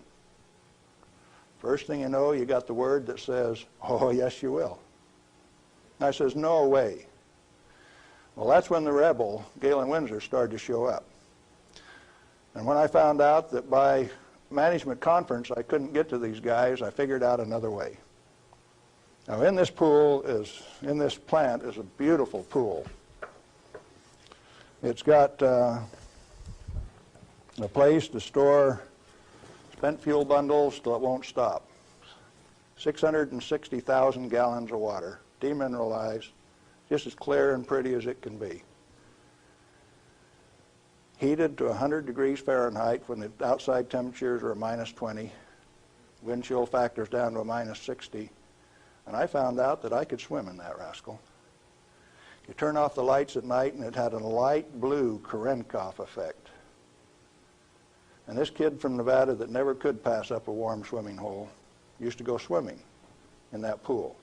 First thing you know, you got the word that says, oh, yes, you will. I says, no way. Well, that's when the rebel, Galen Winsor, started to show up. And when I found out that by management conference I couldn't get to these guys, I figured out another way. Now, in this plant is a beautiful pool. It's got a place to store spent fuel bundles till it won't stop. 660,000 gallons of water, demineralized, just as clear and pretty as it can be. Heated to 100 degrees Fahrenheit when the outside temperatures are minus 20, wind chill factors down to a minus 60, and I found out that I could swim in that rascal. You turn off the lights at night and it had a light blue Cherenkov effect. And this kid from Nevada that never could pass up a warm swimming hole used to go swimming in that pool.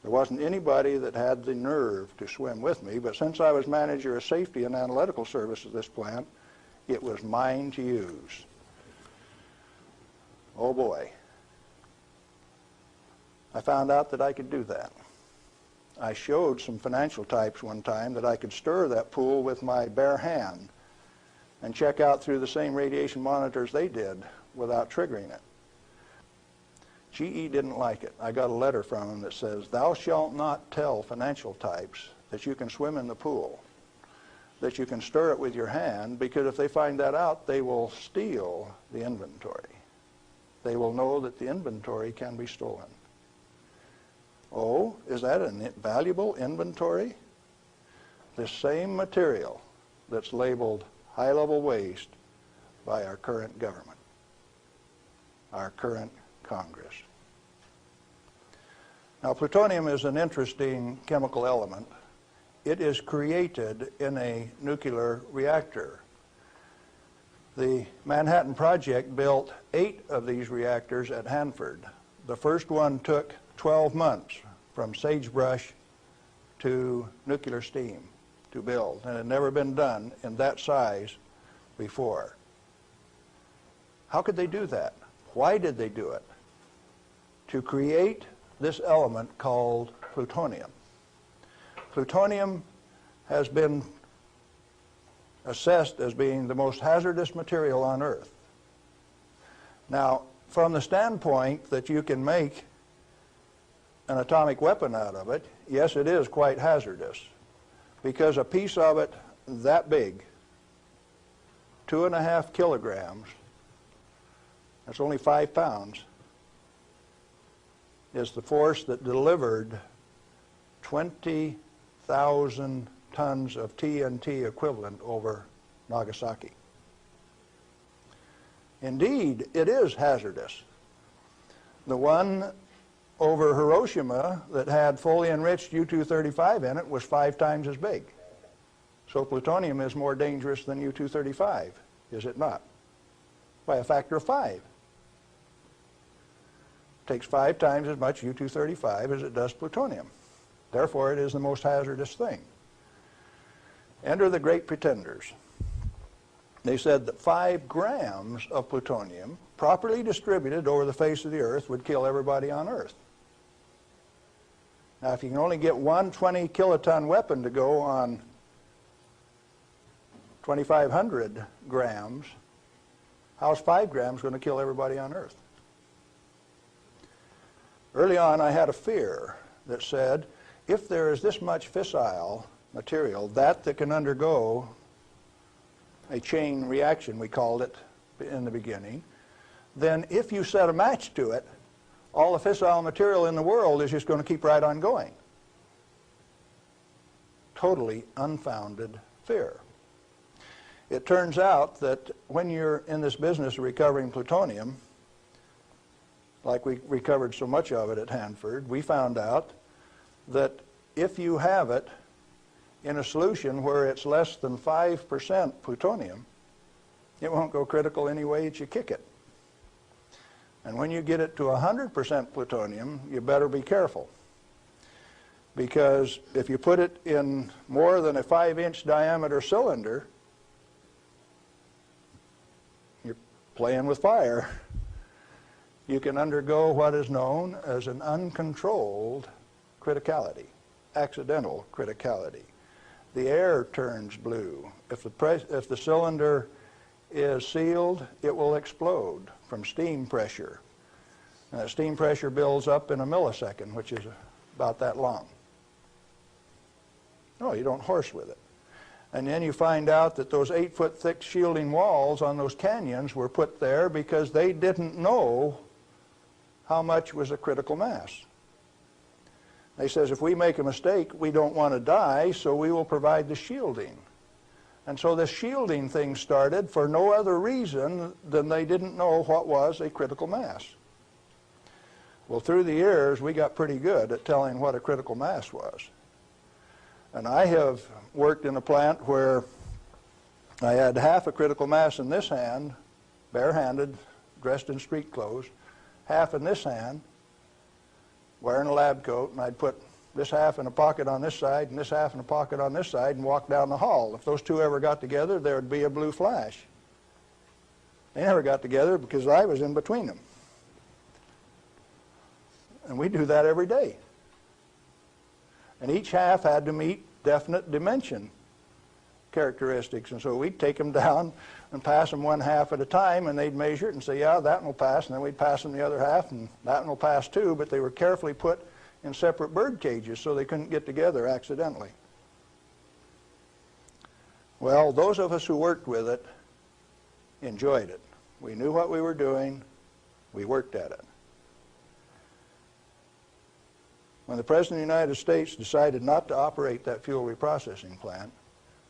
There wasn't anybody that had the nerve to swim with me, but since I was manager of safety and analytical service at this plant, it was mine to use. Oh boy. I found out that I could do that. I showed some financial types one time that I could stir that pool with my bare hand and check out through the same radiation monitors they did without triggering it. GE didn't like it. I got a letter from them that says, thou shalt not tell financial types that you can swim in the pool, that you can stir it with your hand, because if they find that out, they will steal the inventory. They will know that the inventory can be stolen. Oh, is that a valuable inventory? This same material that's labeled high-level waste by our current government, our current Congress. Now, plutonium is an interesting chemical element. It is created in a nuclear reactor. The Manhattan Project built 8 of these reactors at Hanford. The first one took 12 months from sagebrush to nuclear steam to build, and it had never been done in that size before. How could they do that? Why did they do it? To create this element called plutonium. Plutonium has been assessed as being the most hazardous material on Earth. Now, from the standpoint that you can make an atomic weapon out of it, yes, it is quite hazardous, because a piece of it that big, 2.5 kilograms, that's only 5 pounds, is the force that delivered 20,000 tons of TNT equivalent over Nagasaki. Indeed, it is hazardous. The one over Hiroshima that had fully enriched U-235 in it was 5 times as big. So plutonium is more dangerous than U-235, is it not? By a factor of 5. It takes 5 times as much U-235 as it does plutonium. Therefore, it is the most hazardous thing. Enter the great pretenders. They said that 5 grams of plutonium, properly distributed over the face of the Earth, would kill everybody on Earth. Now, if you can only get one 20 kiloton weapon to go on 2,500 grams, how's 5 grams going to kill everybody on Earth? Early on, I had a fear that said, if there is this much fissile material, that can undergo a chain reaction, we called it in the beginning, then if you set a match to it, all the fissile material in the world is just going to keep right on going. Totally unfounded fear. It turns out that when you're in this business of recovering plutonium, like we recovered so much of it at Hanford, we found out that if you have it in a solution where it's less than 5% plutonium, it won't go critical any way that you kick it. And when you get it to 100% plutonium, you better be careful. Because if you put it in more than a 5-inch diameter cylinder, you're playing with fire. You can undergo what is known as an uncontrolled criticality, accidental criticality. The air turns blue. If the cylinder is sealed, it will explode from steam pressure. And that steam pressure builds up in a millisecond, which is about that long. No, you don't horse with it. And then you find out that those 8-foot thick shielding walls on those canyons were put there because they didn't know how much was a critical mass. They says, if we make a mistake, we don't want to die, so we will provide the shielding. And so this shielding thing started for no other reason than they didn't know what was a critical mass. Well, through the years, we got pretty good at telling what a critical mass was. And I have worked in a plant where I had half a critical mass in this hand, barehanded, dressed in street clothes, half in this hand, wearing a lab coat, and I'd put this half in a pocket on this side and this half in a pocket on this side and walk down the hall. If those two ever got together, there would be a blue flash. They never got together because I was in between them. And we do that every day. And each half had to meet definite dimension characteristics. And so we'd take them down and pass them one half at a time, and they'd measure it and say, yeah, that one will pass. And then we'd pass them the other half, and that one will pass too. But they were carefully put in separate bird cages so they couldn't get together accidentally. Well, those of us who worked with it enjoyed it. We knew what we were doing. We worked at it. When the President of the United States decided not to operate that fuel reprocessing plant,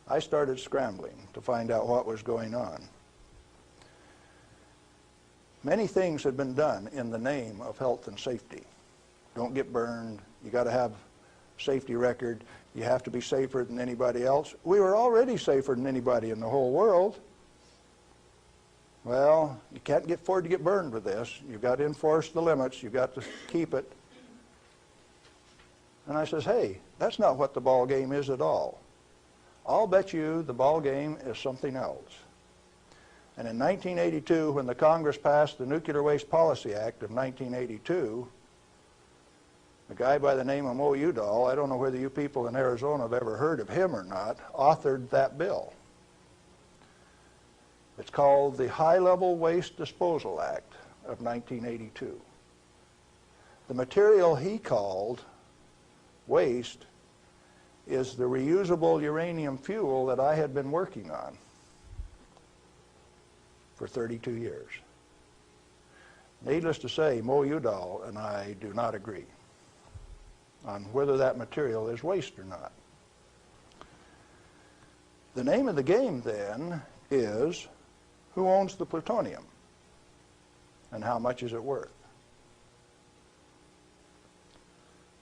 I started scrambling to find out what was going on. Many things had been done in the name of health and safety. Don't get burned. You got to have a safety record. You have to be safer than anybody else. We were already safer than anybody in the whole world. Well, you can't afford to get burned with this. You've got to enforce the limits. You've got to keep it. And I says, hey, that's not what the ball game is at all. I'll bet you the ball game is something else. And in 1982, when the Congress passed the Nuclear Waste Policy Act of 1982, a guy by the name of Mo Udall, I don't know whether you people in Arizona have ever heard of him or not, authored that bill. It's called the High-Level Waste Disposal Act of 1982. The material he called waste is the reusable uranium fuel that I had been working on for 32 years. Needless to say, Mo Udall and I do not agree on whether that material is waste or not. The name of the game then is, who owns the plutonium and how much is it worth?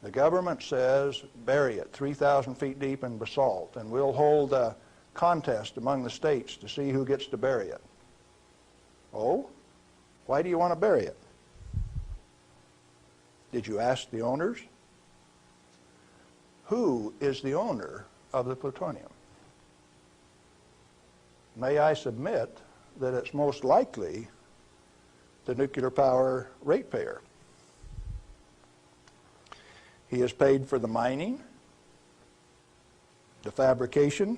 The government says bury it 3,000 feet deep in basalt, and we'll hold a contest among the states to see who gets to bury it. Oh? Why do you want to bury it? Did you ask the owners? Who is the owner of the plutonium? May I submit that it's most likely the nuclear power ratepayer. He is paid for the mining, the fabrication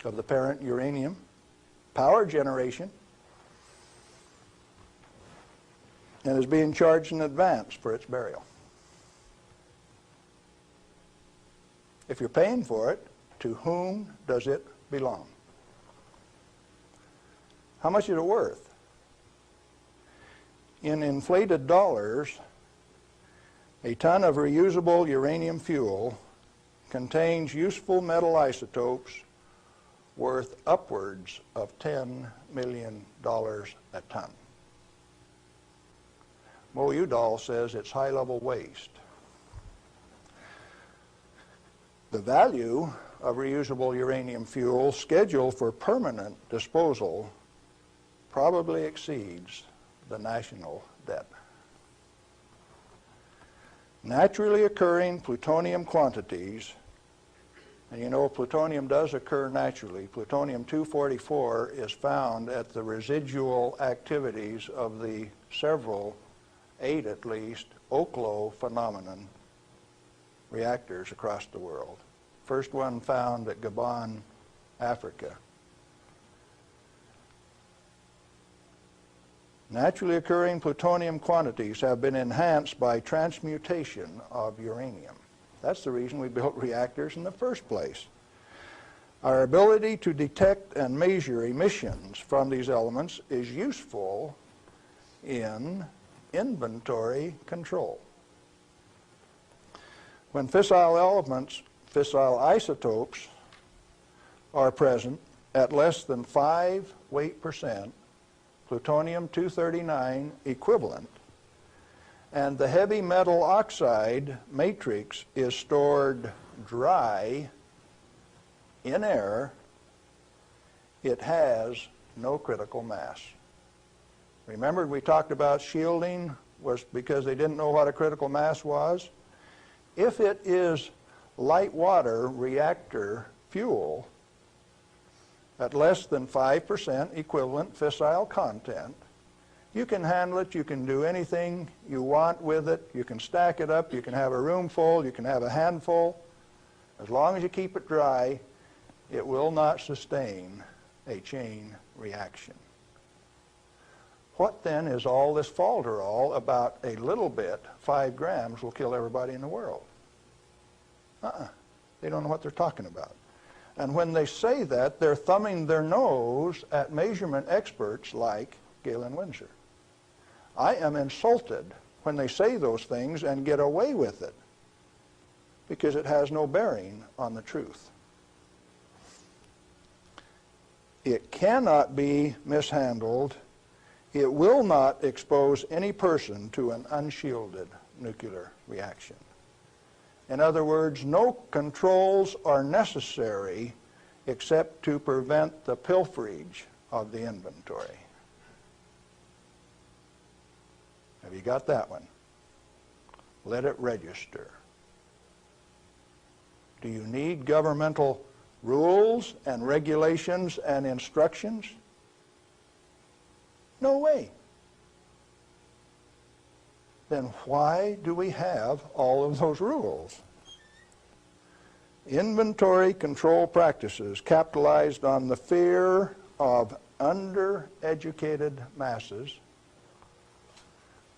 of the parent uranium, power generation, and is being charged in advance for its burial. If you're paying for it, to whom does it belong? How much is it worth? In inflated dollars, a ton of reusable uranium fuel contains useful metal isotopes worth upwards of $10 million a ton. Mo Udall says it's high-level waste. The value of reusable uranium fuel scheduled for permanent disposal probably exceeds the national debt. Naturally occurring plutonium quantities, and you know plutonium does occur naturally. Plutonium-244 is found at the residual activities of the several, 8 at least, Oklo phenomenon reactors across the world. First one found at Gabon, Africa. Naturally occurring plutonium quantities have been enhanced by transmutation of uranium. That's the reason we built reactors in the first place. Our ability to detect and measure emissions from these elements is useful in inventory control. When fissile elements, fissile isotopes, are present at less than 5 weight percent, plutonium-239 equivalent, and the heavy metal oxide matrix is stored dry in air, it has no critical mass. Remember we talked about shielding was because they didn't know what a critical mass was? If it is light water reactor fuel at less than 5% equivalent fissile content, you can handle it, you can do anything you want with it, you can stack it up, you can have a room full, you can have a handful. As long as you keep it dry, it will not sustain a chain reaction. What then is all this falderall about a little bit, 5 grams will kill everybody in the world? They don't know what they're talking about. And when they say that, they're thumbing their nose at measurement experts like Galen Winsor. I am insulted when they say those things and get away with it because it has no bearing on the truth. It cannot be mishandled. It will not expose any person to an unshielded nuclear reaction. In other words, no controls are necessary except to prevent the pilferage of the inventory. Have you got that one? Let it register. Do you need governmental rules and regulations and instructions? No way. Then why do we have all of those rules? Inventory control practices capitalized on the fear of undereducated masses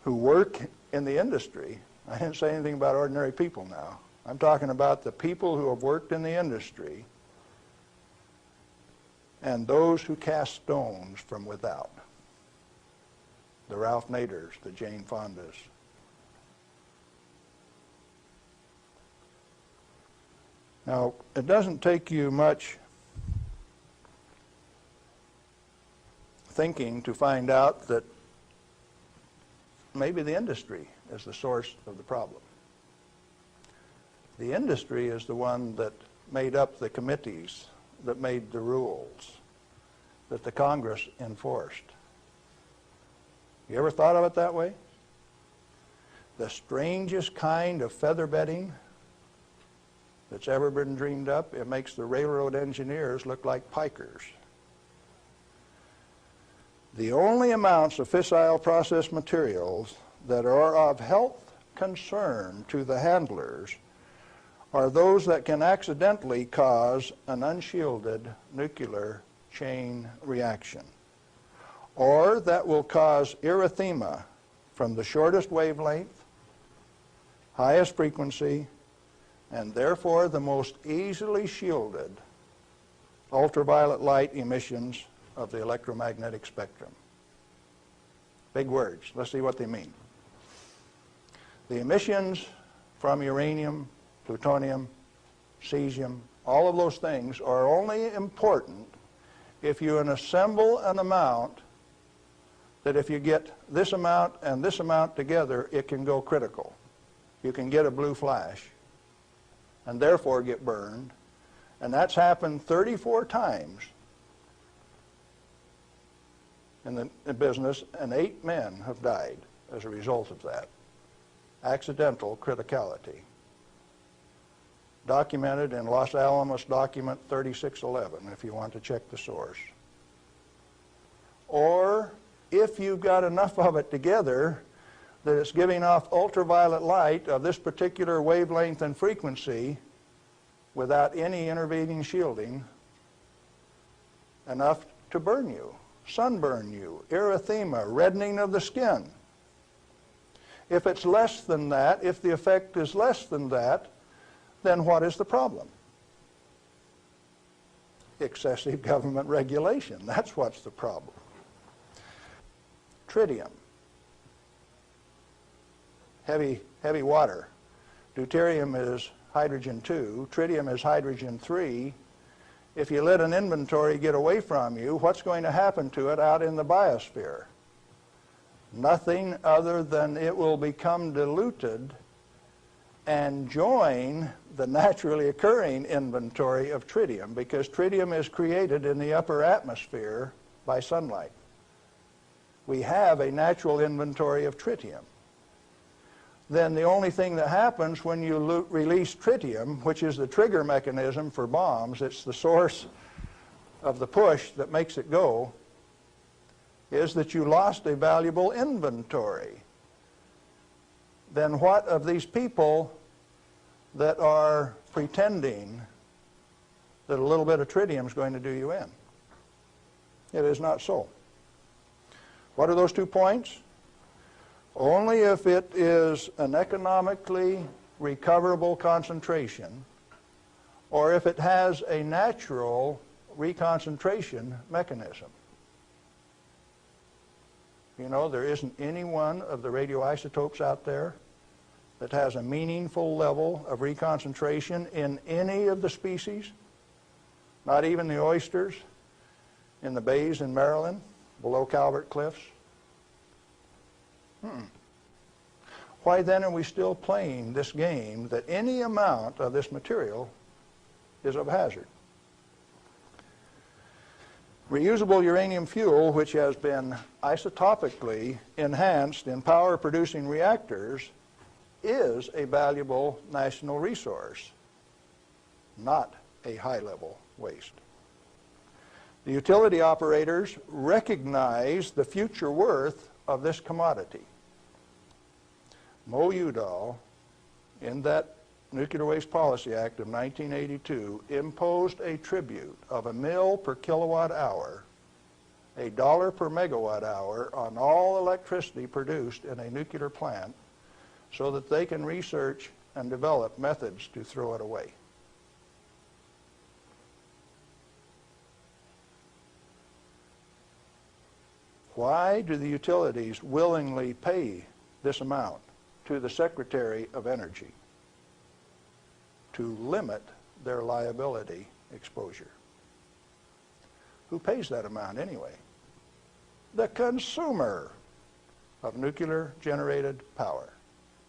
who work in the industry. I didn't say anything about ordinary people now. I'm talking about the people who have worked in the industry and those who cast stones from without. The Ralph Naders, the Jane Fondas. Now, it doesn't take you much thinking to find out that maybe the industry is the source of the problem. The industry is the one that made up the committees, that made the rules, that the Congress enforced. You ever thought of it that way? The strangest kind of feather bedding that's ever been dreamed up, it makes the railroad engineers look like pikers. The only amounts of fissile process materials that are of health concern to the handlers are those that can accidentally cause an unshielded nuclear chain reaction, or that will cause erythema from the shortest wavelength, highest frequency, and therefore the most easily shielded ultraviolet light emissions of the electromagnetic spectrum. Big words. Let's see what they mean. The emissions from uranium, plutonium, cesium, all of those things are only important if you assemble an amount that if you get this amount and this amount together, it can go critical. You can get a blue flash and therefore get burned. And that's happened 34 times in the business, and 8 men have died as a result of that. Accidental criticality. Documented in Los Alamos document 3611, if you want to check the source. Or if you've got enough of it together that it's giving off ultraviolet light of this particular wavelength and frequency without any intervening shielding, enough to burn you, sunburn you, erythema, reddening of the skin. If it's less than that, if the effect is less than that, then what is the problem? Excessive government regulation. That's what's the problem. Tritium. Heavy water. Deuterium is hydrogen 2. Tritium is hydrogen 3. If you let an inventory get away from you, what's going to happen to it out in the biosphere? Nothing other than it will become diluted and join the naturally occurring inventory of tritium, because tritium is created in the upper atmosphere by sunlight. We have a natural inventory of tritium. Then the only thing that happens when you release tritium, which is the trigger mechanism for bombs, it's the source of the push that makes it go, is that you lost a valuable inventory. Then what of these people that are pretending that a little bit of tritium is going to do you in? It is not so. What are those 2 points? Only if it is an economically recoverable concentration, or if it has a natural reconcentration mechanism. You know, there isn't any one of the radioisotopes out there that has a meaningful level of reconcentration in any of the species, not even the oysters in the bays in Maryland, below Calvert Cliffs. Why then are we still playing this game that any amount of this material is of hazard? Reusable uranium fuel, which has been isotopically enhanced in power-producing reactors, is a valuable national resource, not a high-level waste. The utility operators recognize the future worth of this commodity. Mo Udall, in that Nuclear Waste Policy Act of 1982, imposed a tribute of $1 per kilowatt hour, $1 per megawatt hour on all electricity produced in a nuclear plant, so that they can research and develop methods to throw it away. Why do the utilities willingly pay this amount to the Secretary of Energy? To limit their liability exposure. Who pays that amount anyway? The consumer of nuclear-generated power.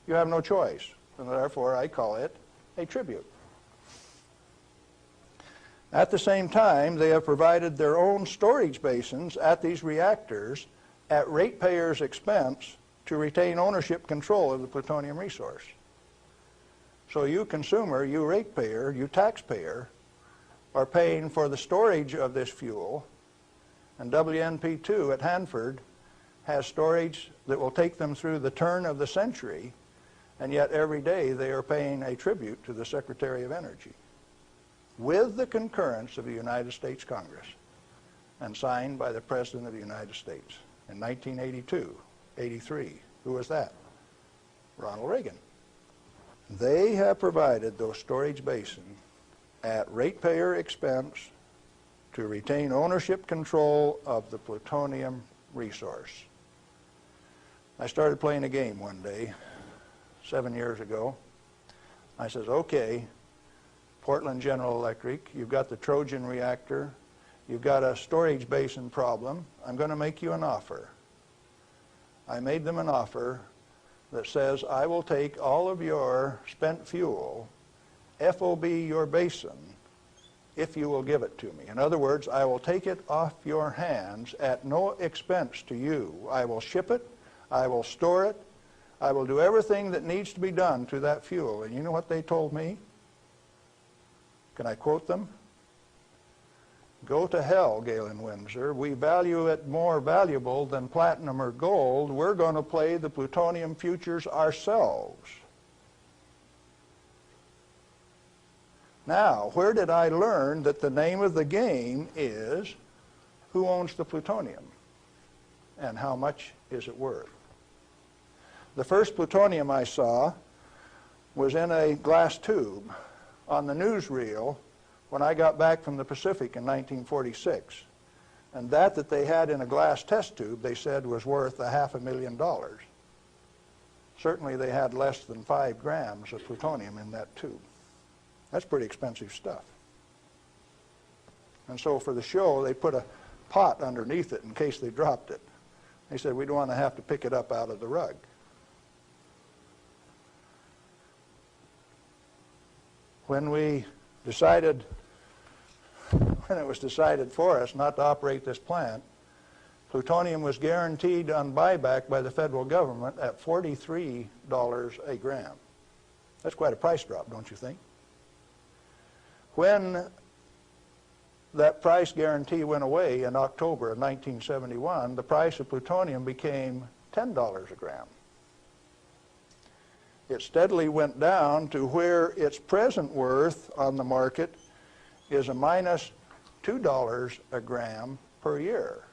You have no choice, and therefore I call it a tribute. At the same time, they have provided their own storage basins at these reactors at ratepayers' expense to retain ownership control of the plutonium resource. So you consumer, you ratepayer, you taxpayer, are paying for the storage of this fuel, and WNP2 at Hanford has storage that will take them through the turn of the century, and yet every day they are paying a tribute to the Secretary of Energy, with the concurrence of the United States Congress, and signed by the President of the United States in 1982, 83. Who was that? Ronald Reagan. They have provided those storage basins at ratepayer expense to retain ownership control of the plutonium resource. I started playing a game one day, 7 years ago. I says, okay, Portland General Electric, you've got the Trojan reactor, you've got a storage basin problem, I'm going to make you an offer. I made them an offer that says, I will take all of your spent fuel, FOB your basin, if you will give it to me. In other words, I will take it off your hands at no expense to you. I will ship it, I will store it, I will do everything that needs to be done to that fuel. And you know what they told me? Can I quote them? Go to hell, Galen Windsor. We value it more valuable than platinum or gold. We're going to play the plutonium futures ourselves. Now, where did I learn that the name of the game is who owns the plutonium and how much is it worth? The first plutonium I saw was in a glass tube on the newsreel when I got back from the Pacific in 1946. And that they had in a glass test tube, they said, was worth $500,000. Certainly they had less than 5 grams of plutonium in that tube. That's pretty expensive stuff. And so for the show, they put a pot underneath it in case they dropped it. They said, we don't want to have to pick it up out of the rug. When it was decided for us not to operate this plant, plutonium was guaranteed on buyback by the federal government at $43 a gram. That's quite a price drop, don't you think? When that price guarantee went away in October of 1971, the price of plutonium became $10 a gram. It steadily went down to where its present worth on the market is a minus $2 a gram per year.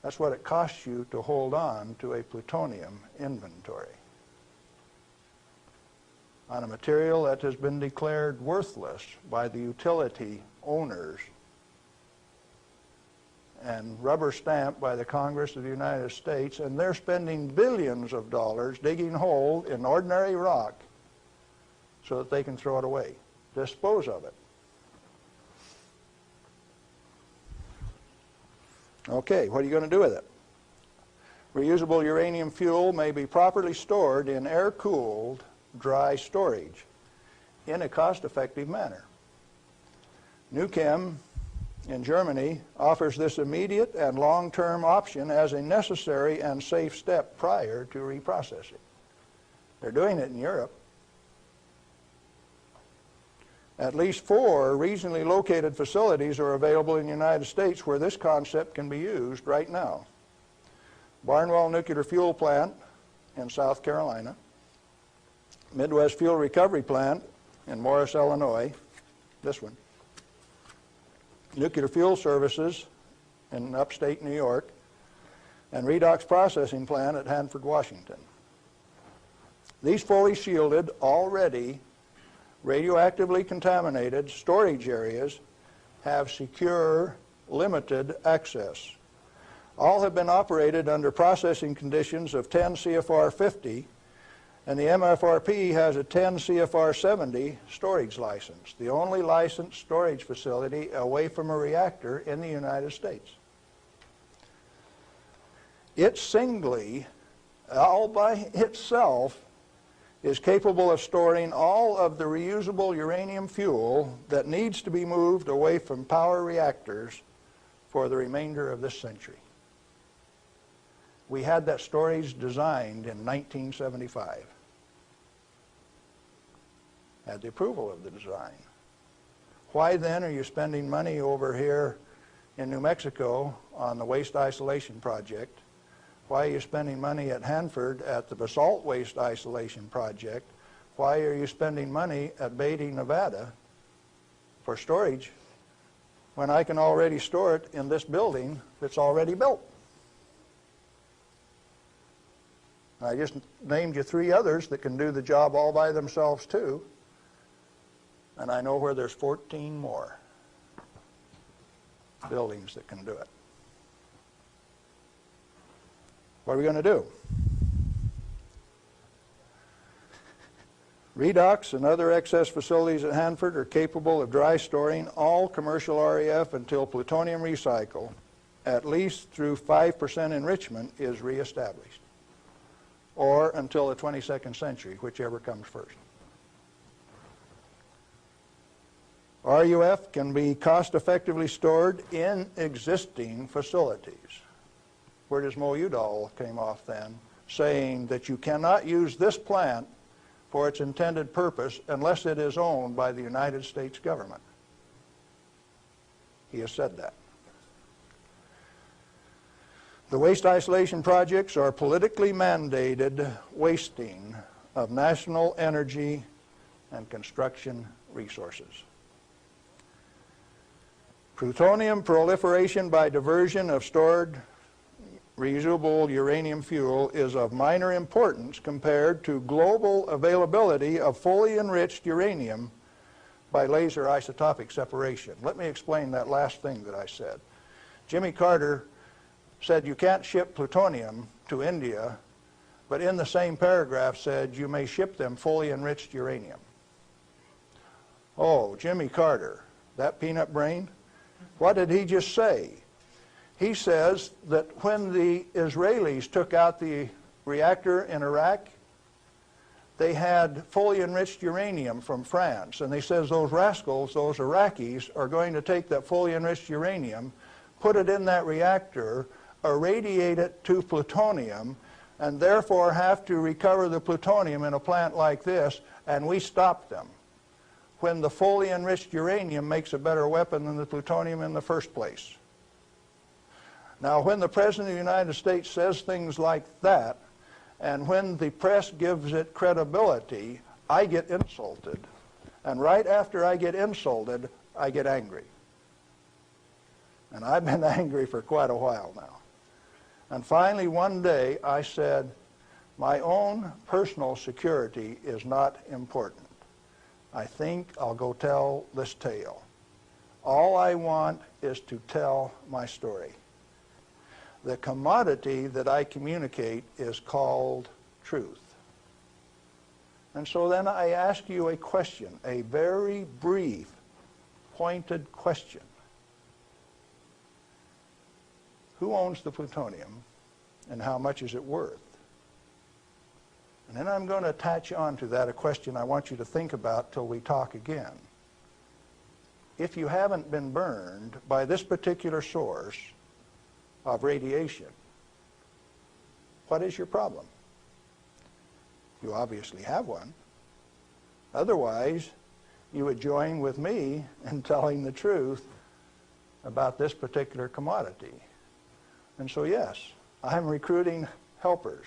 That's what it costs you to hold on to a plutonium inventory on a material that has been declared worthless by the utility owners and rubber stamped by the Congress of the United States, and they're spending billions of dollars digging holes in ordinary rock so that they can throw it away, dispose of it. Okay, what are you going to do with it? Reusable uranium fuel may be properly stored in air-cooled, dry storage in a cost-effective manner. Nuchem in Germany offers this immediate and long-term option as a necessary and safe step prior to reprocessing. They're doing it in Europe. At least 4 regionally located facilities are available in the United States where this concept can be used right now. Barnwell Nuclear Fuel Plant in South Carolina, Midwest Fuel Recovery Plant in Morris, Illinois, this one, Nuclear Fuel Services in upstate New York, and Redox Processing Plant at Hanford, Washington. These fully shielded, already radioactively contaminated storage areas have secure, limited access. All have been operated under processing conditions of 10 CFR 50 And the MFRP has a 10 CFR 70 storage license, the only licensed storage facility away from a reactor in the United States. It singly, all by itself, is capable of storing all of the reusable uranium fuel that needs to be moved away from power reactors for the remainder of this century. We had that storage designed in 1975. Had the approval of the design. Why then are you spending money over here in New Mexico on the waste isolation project? Why are you spending money at Hanford at the basalt waste isolation project? Why are you spending money at Beatty, Nevada for storage when I can already store it in this building that's already built? I just named you 3 others that can do the job all by themselves too, and I know where there's 14 more buildings that can do it. What are we going to do? Redox and other excess facilities at Hanford are capable of dry storing all commercial REF until plutonium recycle, at least through 5% enrichment, is reestablished, or until the 22nd century, whichever comes first. RUF can be cost-effectively stored in existing facilities. Where does Mo Udall came off then, saying that you cannot use this plant for its intended purpose unless it is owned by the United States government. He has said that. The waste isolation projects are politically mandated wasting of national energy and construction resources. Plutonium proliferation by diversion of stored reusable uranium fuel is of minor importance compared to global availability of fully enriched uranium by laser isotopic separation. Let me explain that last thing that I said. Jimmy Carter said you can't ship plutonium to India, but in the same paragraph said you may ship them fully enriched uranium. Oh, Jimmy Carter, that peanut brain, what did he just say? He says that when the Israelis took out the reactor in Iraq, they had fully enriched uranium from France. And they says those rascals, those Iraqis, are going to take that fully enriched uranium, put it in that reactor, irradiate it to plutonium, and therefore have to recover the plutonium in a plant like this, and we stopped them when the fully enriched uranium makes a better weapon than the plutonium in the first place. Now, when the President of the United States says things like that, and when the press gives it credibility, I get insulted. And right after I get insulted, I get angry. And I've been angry for quite a while now. And finally, one day, I said, my own personal security is not important. I think I'll go tell this tale. All I want is to tell my story. The commodity that I communicate is called truth. And so then I ask you a question, a very brief, pointed question. Who owns the plutonium, and how much is it worth? And then I'm going to attach on to that a question I want you to think about till we talk again. If you haven't been burned by this particular source of radiation, what is your problem? You obviously have one. Otherwise, you would join with me in telling the truth about this particular commodity. And so yes, I'm recruiting helpers.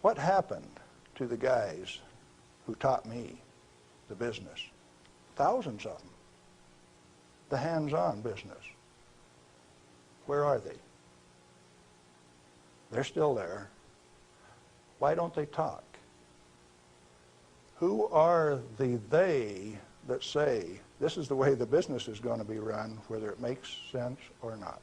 What happened to the guys who taught me the business? Thousands of them. The hands-on business. Where are they? They're still there. Why don't they talk? Who are the they that say this is the way the business is going to be run, whether it makes sense or not?